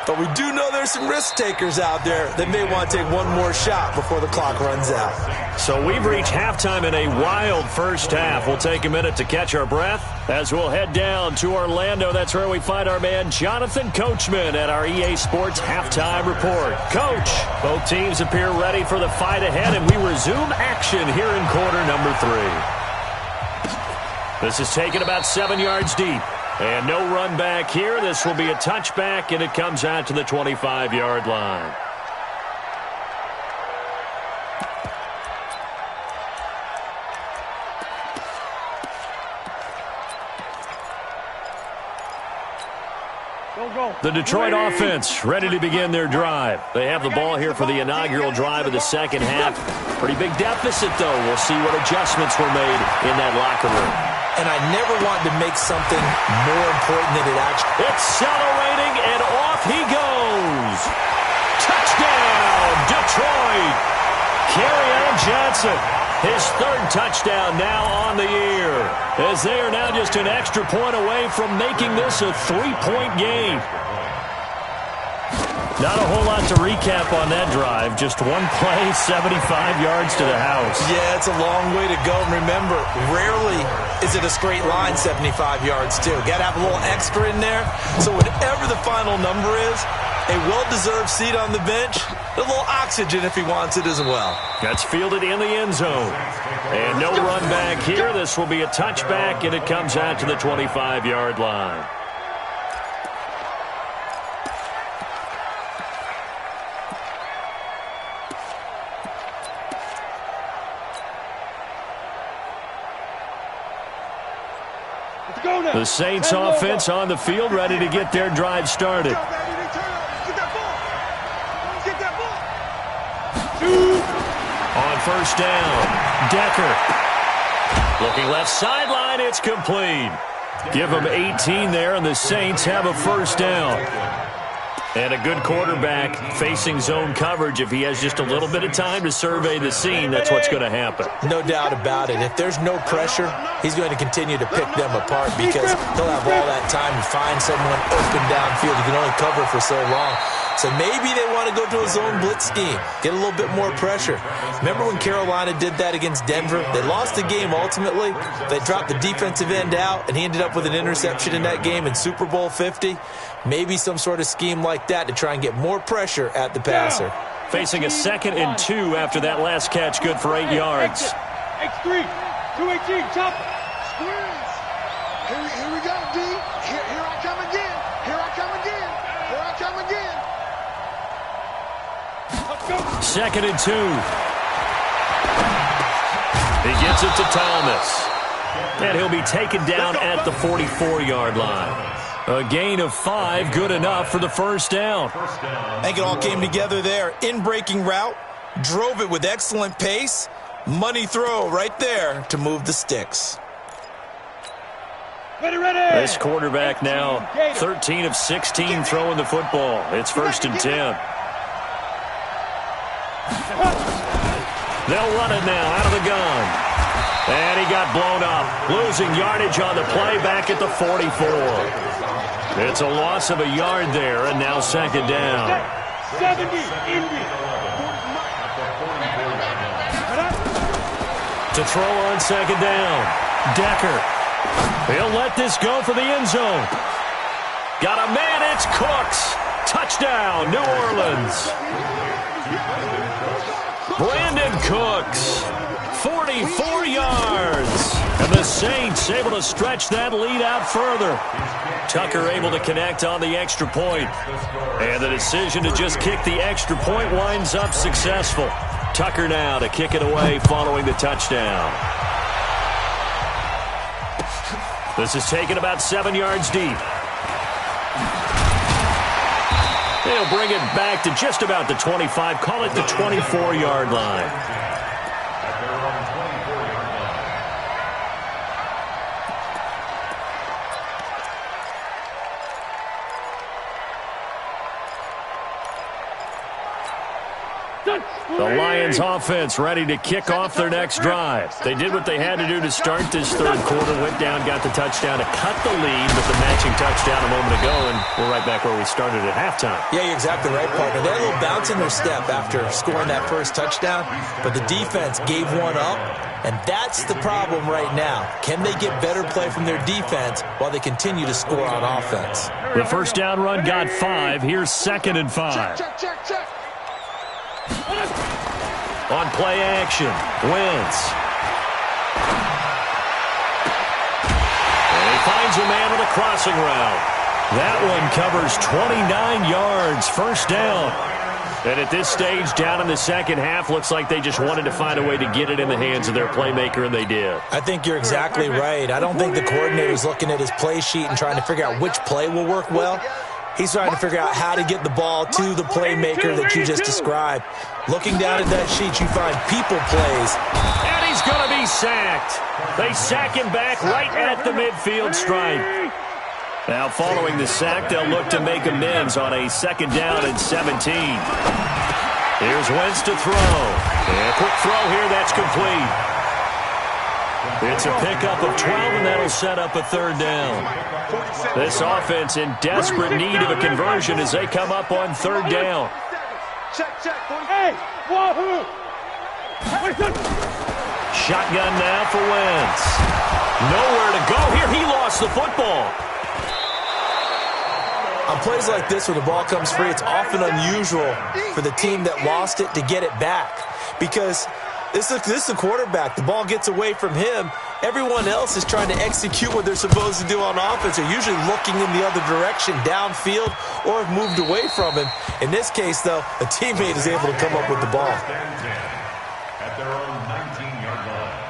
But we do know there's some risk takers out there that may want to take one more shot before the clock runs out. So we've reached halftime in a wild first half. We'll take a minute to catch our breath as we'll head down to Orlando. That's where we find our man Jonathan Coachman at our EA Sports Halftime Report. Coach, both teams appear ready for the fight ahead, and we resume action here in quarter number 3. This is taken about 7 yards deep. And no run back here. This will be a touchback, and it comes out to the 25-yard line. The Detroit offense ready to begin their drive. They have the ball here for the inaugural drive of the second half. Pretty big deficit, though. We'll see what adjustments were made in that locker room. And I never want to make something more important than it actually. Accelerating, and off he goes. Touchdown, Detroit. Kerryon Johnson, his 3rd touchdown now on the year, as they are now just an extra point away from making this a 3-point game. Not a whole lot to recap on that drive. Just one play, 75 yards to the house. Yeah, it's a long way to go. And remember, rarely is it a straight line 75 yards, too. Got to have a little extra in there. So whatever the final number is, a well-deserved seat on the bench, a little oxygen if he wants it as well. That's fielded in the end zone. And no run back here. This will be a touchback, and it comes out to the 25-yard line. The Saints offense on the field, ready to get their drive started. On first down, Decker. Looking left sideline, it's complete. Give them 18 there, and the Saints have a first down. And a good quarterback facing zone coverage, if he has just a little bit of time to survey the scene, that's what's going to happen. No doubt about it. If there's no pressure, he's going to continue to pick them apart because he'll have all that time to find someone open downfield. He can only cover for so long. So maybe they want to go to a zone blitz scheme, get a little bit more pressure. Remember when Carolina did that against Denver? They lost the game ultimately. They dropped the defensive end out, and he ended up with an interception in that game in Super Bowl 50. Maybe some sort of scheme like that to try and get more pressure at the passer. Facing a 2nd and 2 after that last catch, good for 8 yards. X3, 218, chop. Squeeze. Here we go, D. Here I come again. Here I come again. Here I come again. 2nd and 2. He gets it to Thomas. And he'll be taken down at the 44-yard line. A gain of 5, good enough for the first down. I think it all came together there. In-breaking route, drove it with excellent pace. Money throw right there to move the sticks. Ready. This quarterback now 13 of 16 throwing the football. It's 1st and 10. They'll run it now out of the gun. And he got blown up. Losing yardage on the play back at the 44. It's a loss of a yard there, and now 2nd down. 70, Indy. To throw on 2nd down. Decker. He'll let this go for the end zone. Got a man, it's Cooks. Touchdown, New Orleans. Brandon Cooks, 44 yards. And the Saints able to stretch that lead out further. Tucker able to connect on the extra point. And the decision to just kick the extra point winds up successful. Tucker now to kick it away following the touchdown. This is taken about 7 yards deep. They'll bring it back to just about the 25. Call it the 24-yard line. The Lions offense ready to kick off their next drive. They did what they had to do to start this third quarter, went down, got the touchdown to cut the lead with the matching touchdown a moment ago, and we're right back where we started at halftime. Yeah, you're exactly right, partner. They had a little bounce in their step after scoring that first touchdown, but the defense gave one up, and that's the problem right now. Can they get better play from their defense while they continue to score on offense? The first down run got 5. Here's 2nd and 5. Check. On play action, Wentz. And he finds a man with a crossing route. That one covers 29 yards, first down. And at this stage, down in the second half, looks like they just wanted to find a way to get it in the hands of their playmaker, and they did. I think you're exactly right. I don't think the coordinator's looking at his play sheet and trying to figure out which play will work well. He's trying to figure out how to get the ball to the playmaker that you just described. Looking down at that sheet, you find people plays. And he's going to be sacked. They sack him back right at the midfield stripe. Now following the sack, they'll look to make amends on a 2nd down and 17. Here's Wentz to throw. And a quick throw here, that's complete. It's a pickup of 12, and that'll set up a 3rd down. This offense in desperate need of a conversion as they come up on 3rd down. Check. Hey, wahoo! Shotgun now for Wentz. Nowhere to go here. He lost the football. On plays like this, when the ball comes free, it's often unusual for the team that lost it to get it back. Because this is a quarterback. The ball gets away from him. Everyone else is trying to execute what they're supposed to do on offense. They're usually looking in the other direction, downfield, or have moved away from him. In this case, though, a teammate is able to come up with the ball. At their own 19-yard line.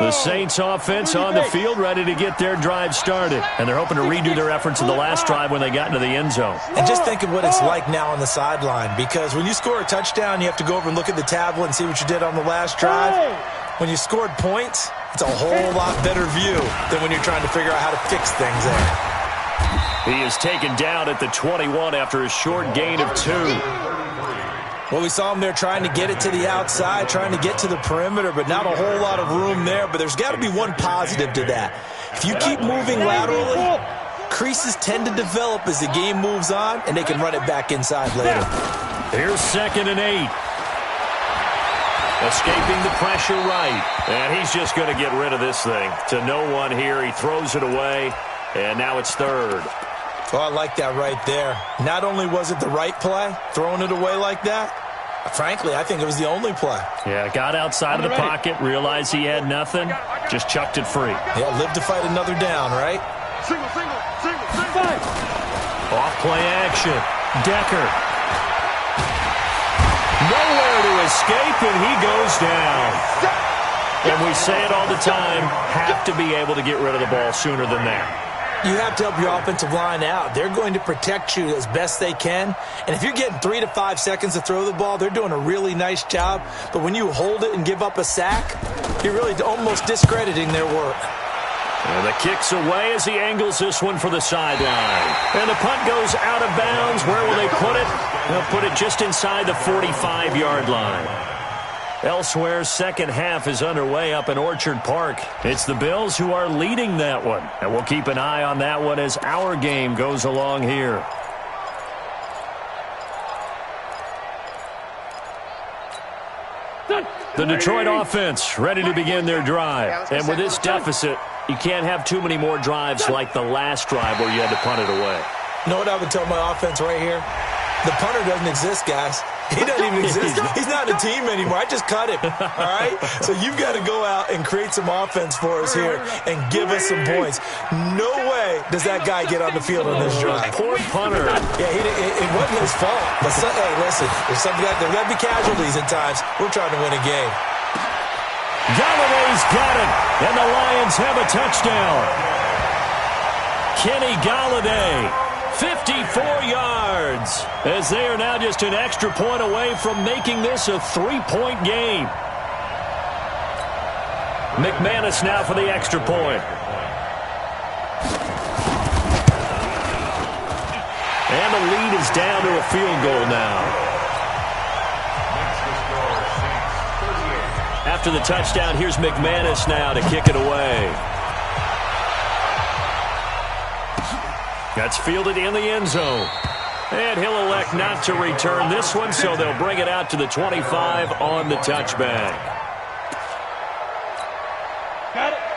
The Saints offense on the field ready to get their drive started. And they're hoping to redo their efforts in the last drive when they got into the end zone. And just think of what it's like now on the sideline. Because when you score a touchdown, you have to go over and look at the tablet and see what you did on the last drive. when you scored points, it's a whole lot better view than when you're trying to figure out how to fix things there. He is taken down at the 21 after a short gain of 2. Well, we saw him there trying to get it to the outside, trying to get to the perimeter, but not a whole lot of room there. But there's got to be one positive to that. If you keep moving laterally, creases tend to develop as the game moves on, and they can run it back inside later. Here's 2nd and 8. Escaping the pressure right. And he's just going to get rid of this thing. To no one here. He throws it away, and now it's 3rd. Oh, I like that right there. Not only was it the right play, throwing it away like that, frankly, I think it was the only play. Yeah, got outside of the pocket, realized he had nothing, just chucked it free. Yeah, live to fight another down, right? Single. Off play action. Decker. Nowhere to escape, and he goes down. And we say it all the time, have to be able to get rid of the ball sooner than that. You have to help your offensive line out. They're going to protect you as best they can. And if you're getting 3 to 5 seconds to throw the ball, they're doing a really nice job. But when you hold it and give up a sack, you're really almost discrediting their work. And the kick's away as he angles this one for the sideline. And the punt goes out of bounds. Where will they put it? They'll put it just inside the 45-yard line. Elsewhere, second half is underway up in Orchard Park. It's the Bills who are leading that one. And we'll keep an eye on that one as our game goes along here. The Detroit offense ready to begin their drive. And with this deficit, you can't have too many more drives like the last drive where you had to punt it away. You know what I would tell my offense right here? The punter doesn't exist, guys. He doesn't even exist. He's not a team anymore. I just cut him, all right? So you've got to go out and create some offense for us here and give us some points. No way does that guy get on the field on this drive. Poor punter. Yeah, it wasn't his fault. But, hey, listen, there's got to be casualties at times. We're trying to win a game. Galladay's got it, and the Lions have a touchdown. Kenny Galladay, 54 yards, as they are now just an extra point away from making this a 3-point game. McManus now for the extra point. And the lead is down to a field goal now. After the touchdown, here's McManus now to kick it away. That's fielded in the end zone. And he'll elect not to return this one, so they'll bring it out to the 25 on the touchback.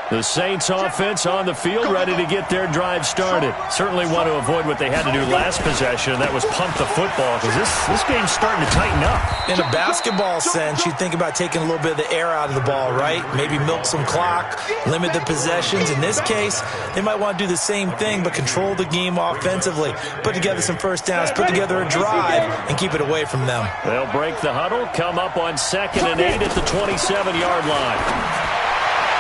The Saints offense on the field ready to get their drive started. Certainly want to avoid what they had to do last possession, and that was punt the football, because this game's starting to tighten up. In a basketball sense, you think about taking a little bit of the air out of the ball, right? Maybe milk some clock, limit the possessions. In this case, they might want to do the same thing, but control the game offensively. Put together some first downs, put together a drive, and keep it away from them. They'll break the huddle, come up on 2nd and 8 at the 27-yard line.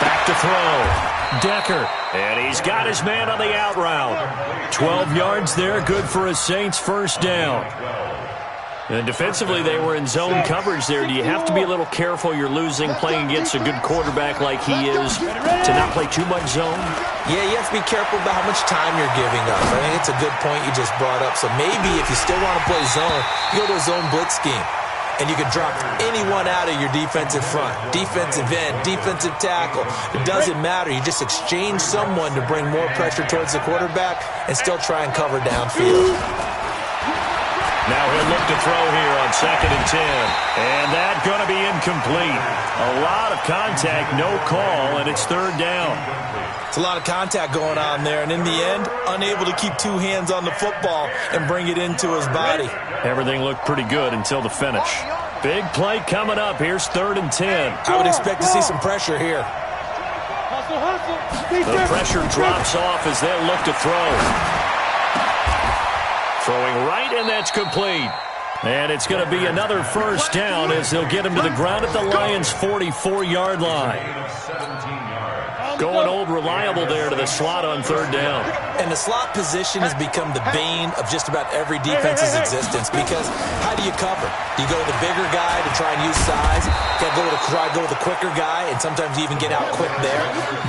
Back to throw. Decker. And he's got his man on the out route. 12 yards there, good for a Saints first down. And defensively, they were in zone coverage there. Do you have to be a little careful you're losing playing against a good quarterback like he is to not play too much zone? Yeah, you have to be careful about how much time you're giving up. I think it's a good point you just brought up. So maybe if you still want to play zone, you go to a zone blitz scheme. And you can drop anyone out of your defensive front, defensive end, defensive tackle. It doesn't matter. You just exchange someone to bring more pressure towards the quarterback and still try and cover downfield. Now he'll look to throw here on 2nd and 10. And that's going to be incomplete. A lot of contact, no call, and it's 3rd down. It's a lot of contact going on there, and in the end, unable to keep 2 hands on the football and bring it into his body. Everything looked pretty good until the finish. Big play coming up. Here's 3rd and 10. I would expect to see some pressure here. The pressure drops off as they'll look to throw. Throwing right, and that's complete. And it's going to be another first down as they'll get him to the ground at the Lions' 44-yard line. Going old reliable there to the slot on third down. And the slot position has become the bane of just about every defense's existence because how do you cover? Do you go with the bigger guy to try and use size? You got to go with the quicker guy, and sometimes you even get out quick there.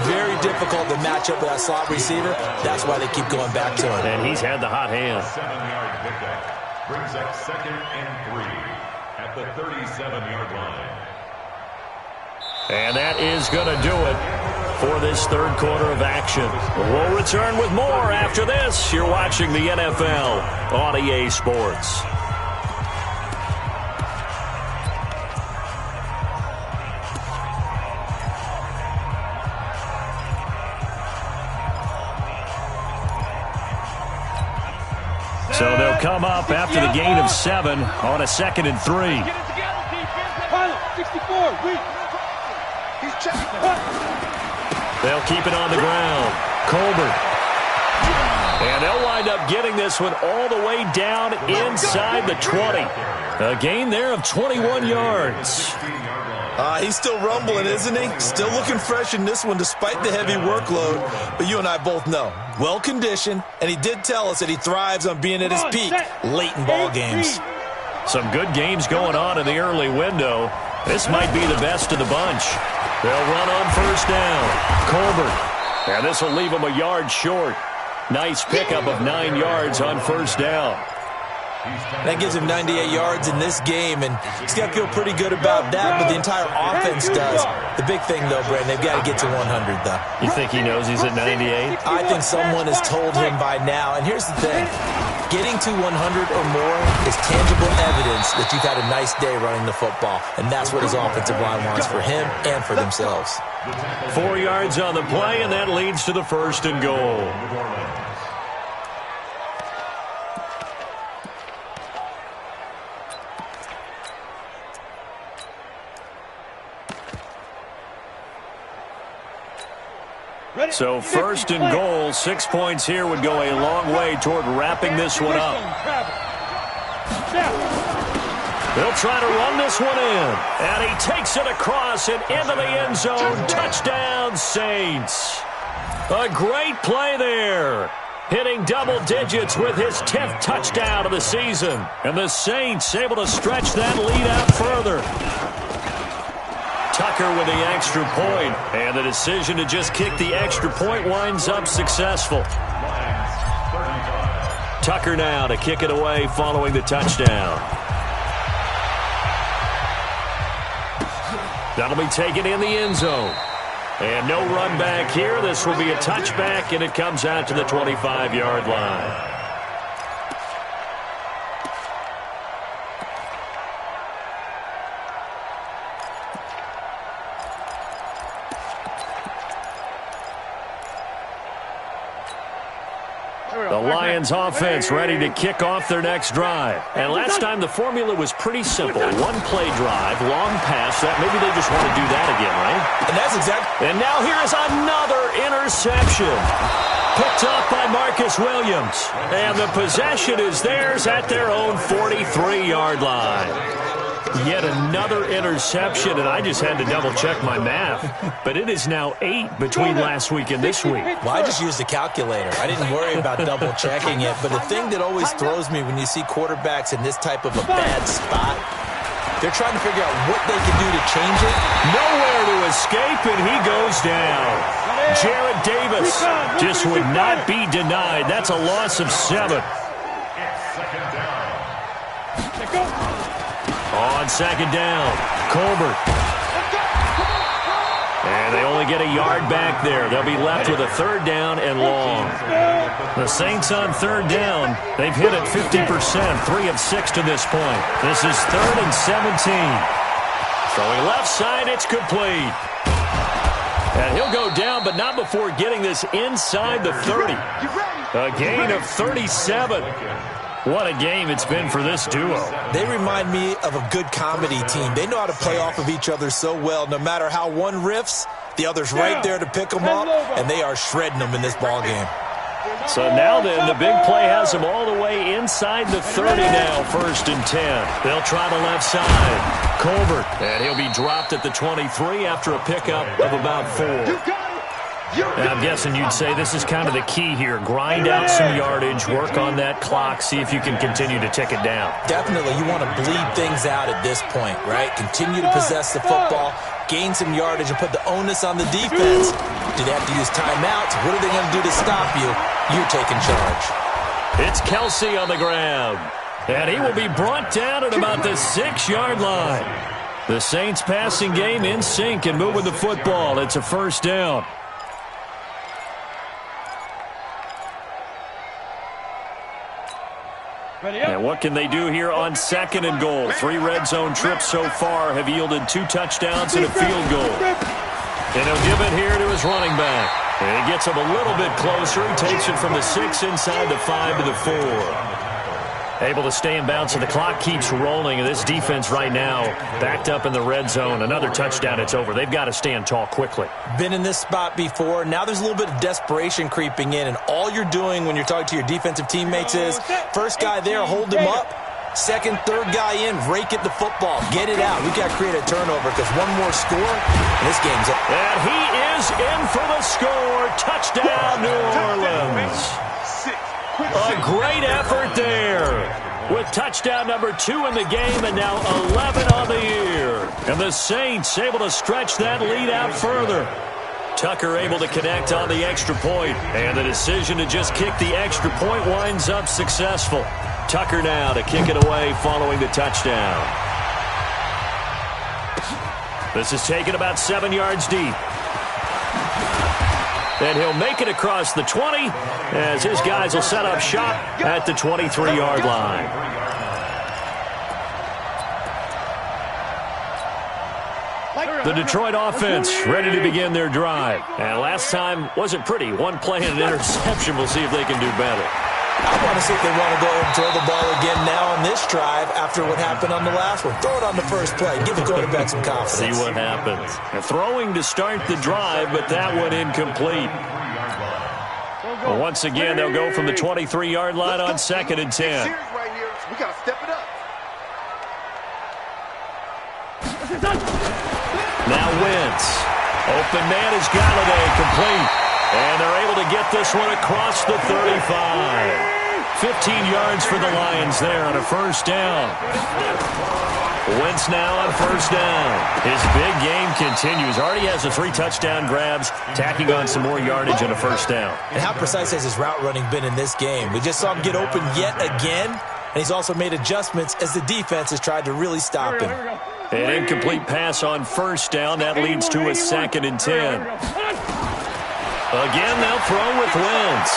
Very difficult to match up with that slot receiver. That's why they keep going back to him. And he's had the hot hand. 7-yard pickup brings up 2nd and 3 at the 37-yard line. And that is going to do it for this third quarter of action. We'll return with more after this. You're watching the NFL on EA Sports. So they'll come up after the gain of 7 on a 2nd and 3. Get it together, defense. Final, 64, weak. He's checking. They'll keep it on the ground. Colbert. And they'll wind up getting this one all the way down inside the 20. A gain there of 21 yards. He's still rumbling, isn't he? Still looking fresh in this one despite the heavy workload. But you and I both know, well-conditioned, and he did tell us that he thrives on being at his peak late in ball games. Some good games going on in the early window. This might be the best of the bunch. They'll run on first down. Colbert. And this will leave him a yard short. Nice pickup of 9 yards on first down. That gives him 98 yards in this game, and he's got to feel pretty good about that, but the entire offense does. The big thing, though, Brandon, they've got to get to 100, though. You think he knows he's at 98? I think someone has told him by now, and here's the thing. Getting to 100 or more is tangible evidence that you've had a nice day running the football, and that's what his offensive line wants for him and for themselves. 4 yards on the play, and that leads to the 1st and goal. So 1st and goal, 6 points here would go a long way toward wrapping this one up. They'll try to run this one in. And he takes it across and into the end zone. Touchdown, Saints. A great play there. Hitting double digits with his 10th touchdown of the season. And the Saints able to stretch that lead out further. Tucker with the extra point, and the decision to just kick the extra point winds up successful. Tucker now to kick it away following the touchdown. That'll be taken in the end zone. And no run back here. This will be a touchback, and it comes out to the 25-yard line. The Lions offense ready to kick off their next drive. And last time the formula was pretty simple. One play drive, long pass. That maybe they just want to do that again, right? And that's exactly. And now here's another interception. Picked up by Marcus Williams. And the possession is theirs at their own 43-yard line. Yet another interception, and I just had to double-check my math. But it is now 8 between last week and this week. Well, I just used a calculator. I didn't worry about double-checking it. But the thing that always throws me when you see quarterbacks in this type of a bad spot, they're trying to figure out what they can do to change it. Nowhere to escape, and he goes down. Jarrett Davis just would not be denied. That's a loss of 7. On second down, Colbert. And they only get a yard back there. They'll be left with a 3rd down and long. The Saints on 3rd down, they've hit it 50%, 3 of 6 to this point. This is 3rd and 17. Throwing left side, it's complete. And he'll go down, but not before getting this inside the 30. A gain of 37. What a game it's been for this duo. They remind me of a good comedy team. They know how to play off of each other so well. No matter how one riffs, the other's right there to pick them up, and they are shredding them in this ball game. So now then, the big play has them all the way inside the 30 now, 1st and 10. They'll try the left side. Colbert, and he'll be dropped at the 23 after a pickup of about 4. I'm guessing you'd say this is kind of the key here. Grind out some yardage, work on that clock, see if you can continue to tick it down. Definitely, you want to bleed things out at this point, right? Continue to possess the football, gain some yardage, and put the onus on the defense. Do they have to use timeouts? What are they going to do to stop you? You're taking charge. It's Kelsey on the ground, and he will be brought down at about the 6-yard line. The Saints passing game in sync and moving the football. It's a first down. And what can they do here on 2nd and goal? 3 red zone trips so far have yielded 2 touchdowns and a field goal. And he'll give it here to his running back. And he gets him a little bit closer. He takes it from the 6 inside the 5 to the 4. Able to stay in bounds, and the clock keeps rolling. And this defense right now backed up in the red zone. Another touchdown, it's over. They've got to stand tall quickly. Been in this spot before. Now there's a little bit of desperation creeping in, and all you're doing when you're talking to your defensive teammates is first guy there, hold him up. Second, third guy in, rake at the football. Get it out. We've got to create a turnover because one more score, and this game's up. And he is in for the score. Touchdown, New Orleans. A great effort there with touchdown number 2 in the game and now 11 on the year. And the Saints able to stretch that lead out further. Tucker able to connect on the extra point, and the decision to just kick the extra point winds up successful. Tucker now to kick it away following the touchdown. This is taken about 7 yards deep. And he'll make it across the 20 as his guys will set up shop at the 23-yard line. The Detroit offense ready to begin their drive. And last time wasn't pretty. 1 play and an interception. We'll see if they can do better. I want to see if they want to go ahead and throw the ball again now on this drive after what happened on the last one. Throw it on the first play. Give the quarterback some confidence. See what happens. And throwing to start the drive, but that one incomplete. Well, once again, they'll go from the 23-yard line on 2nd and 10. We got to step it up. Now Wentz. Open man is Galladay, complete. And they're able to get this one across the 35. 15 yards for the Lions there on a first down. Wentz now on first down. His big game continues. Already has the 3 touchdown grabs, tacking on some more yardage and a first down. And how precise has his route running been in this game? We just saw him get open yet again, and he's also made adjustments as the defense has tried to really stop him. An incomplete pass on first down. That leads to a 2nd and 10. Again, they'll throw with Wentz.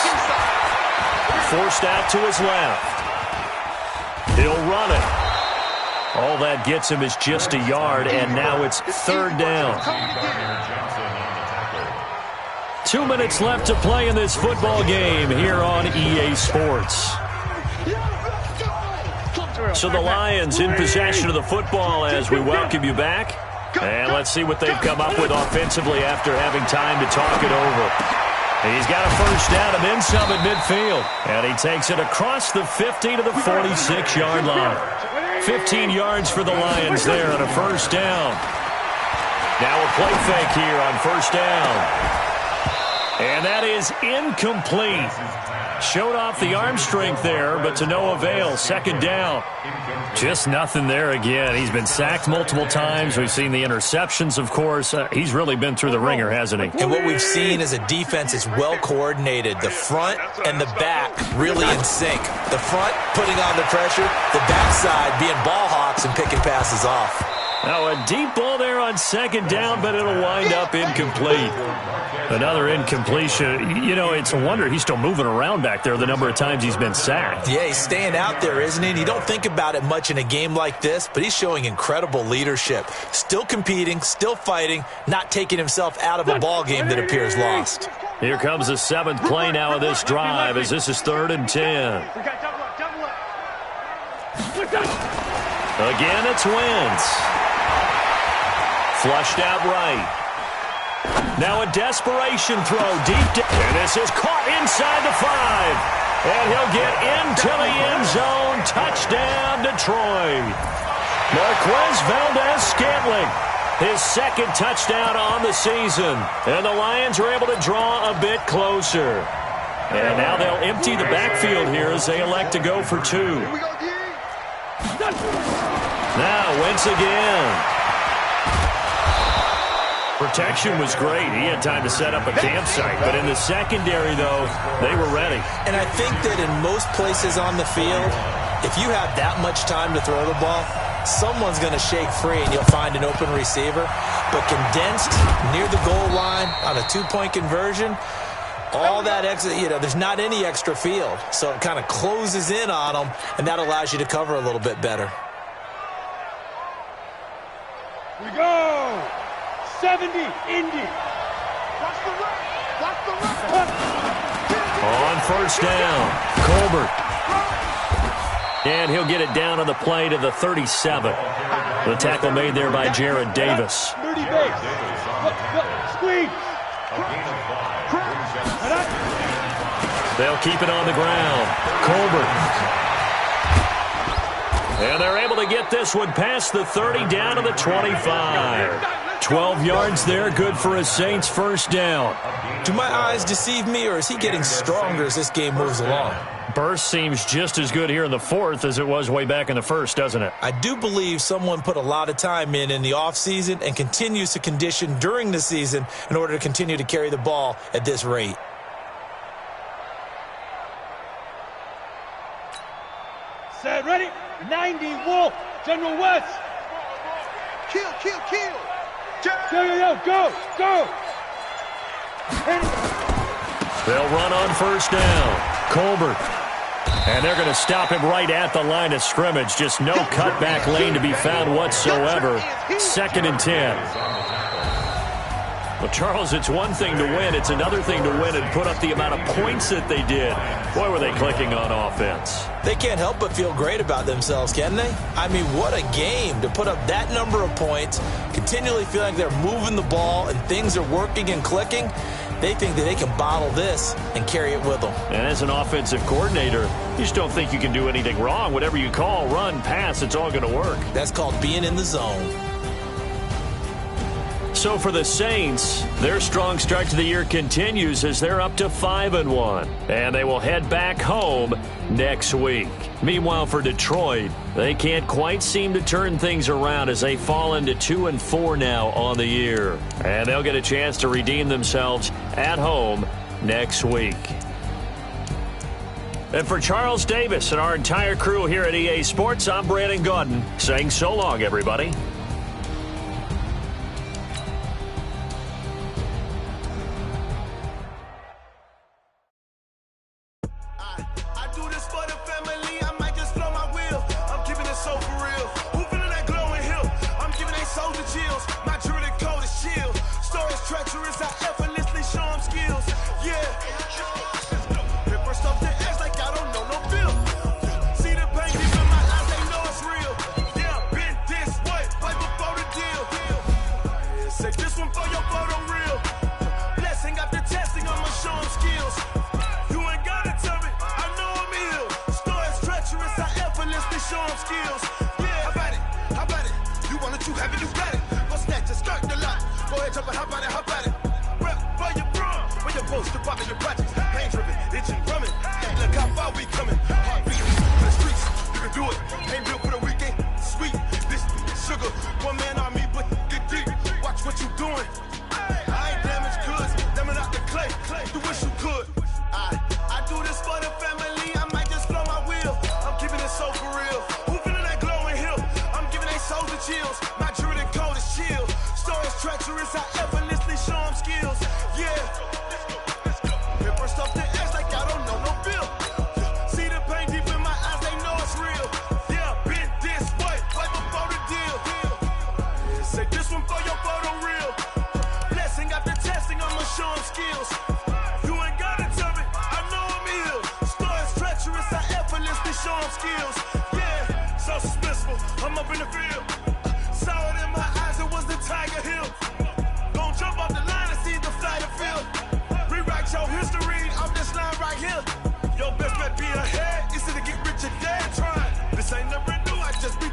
Forced out to his left. He'll run it. All that gets him is just a yard, and now it's 3rd down. 2 minutes left to play in this football game here on EA Sports. So the Lions in possession of the football as we welcome you back. And let's see what they've come up with offensively after having time to talk it over. He's got a first down and then some at midfield. And he takes it across the 50 to the 46-yard line. 15 yards for the Lions there on a first down. Now a play fake here on first down. And that is incomplete. Showed off the arm strength there, but to no avail. 2nd down. Just nothing there again. He's been sacked multiple times. We've seen the interceptions, of course. He's really been through the ringer, hasn't he? And what we've seen is a defense that's well coordinated. The front and the back really in sync. The front putting on the pressure, the backside being ball hawks and picking passes off. Now a deep ball there on 2nd down, but it'll wind up incomplete. Another incompletion. You know, it's a wonder he's still moving around back there the number of times he's been sacked. Yeah, he's staying out there, isn't he? And you don't think about it much in a game like this, but he's showing incredible leadership. Still competing, still fighting, not taking himself out of a ball game that appears lost. Here comes the 7th play now of this drive as this is 3rd and 10. Again, it's Wentz. Flushed out right. Now a desperation throw deep. And this is caught inside the 5. And he'll get into the end zone. Touchdown, Detroit. Marquez Valdez-Scantling his second touchdown on the season. And the Lions are able to draw a bit closer. And now they'll empty the backfield here as they elect to go for 2. Now Wentz again. Protection was great. He had time to set up a campsite. But in the secondary, though, they were ready. And I think that in most places on the field, if you have that much time to throw the ball, someone's going to shake free and you'll find an open receiver. But condensed near the goal line on a 2-point conversion, all that extra, there's not any extra field. So it kind of closes in on them, and that allows you to cover a little bit better. We go! 70, Indy. Watch the run. Watch the run. On first down, Colbert. And he'll get it down on the play to the 37. The tackle made there by Jared Davis. Dirty base. Squeeze. They'll keep it on the ground. Colbert. And they're able to get this one past the 30 down to the 25. 12 yards there, good for a Saints first down. Do my eyes deceive me, or is he getting stronger as this game moves along? Burst seems just as good here in the fourth as it was way back in the first, doesn't it? I do believe someone put a lot of time in the offseason and continues to condition during the season in order to continue to carry the ball at this rate. Set, ready? 90, Wolf, General West. Kill. Go. They'll run on first down. Colbert. And they're going to stop him right at the line of scrimmage. Just no cutback lane to be found whatsoever. 2nd and 10. Well, Charles, it's one thing to win. It's another thing to win and put up the amount of points that they did. Boy, were they clicking on offense. They can't help but feel great about themselves, can they? I mean, what a game to put up that number of points, continually feel like they're moving the ball and things are working and clicking. They think that they can bottle this and carry it with them. And as an offensive coordinator, you just don't think you can do anything wrong. Whatever you call, run, pass, it's all going to work. That's called being in the zone. So for the Saints, their strong start to the year continues as they're up to 5-1. And they will head back home next week. Meanwhile, for Detroit, they can't quite seem to turn things around as they fall into 2-4 now on the year. And they'll get a chance to redeem themselves at home next week. And for Charles Davis and our entire crew here at EA Sports, I'm Brandon Gaudin saying so long, everybody.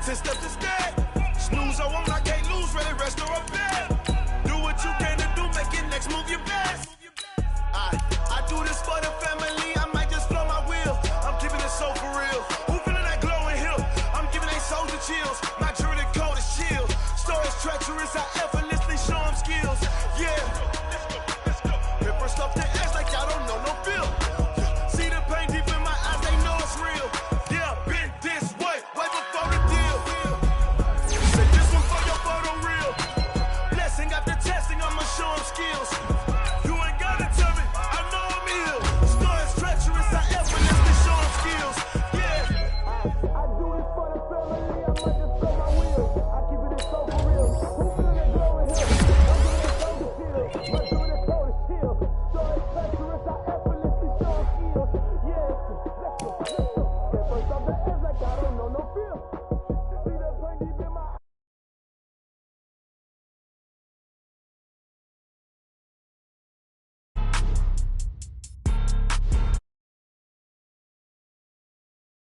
Step to step. Snooze, I won't, I can't lose. ready, rest or a bet.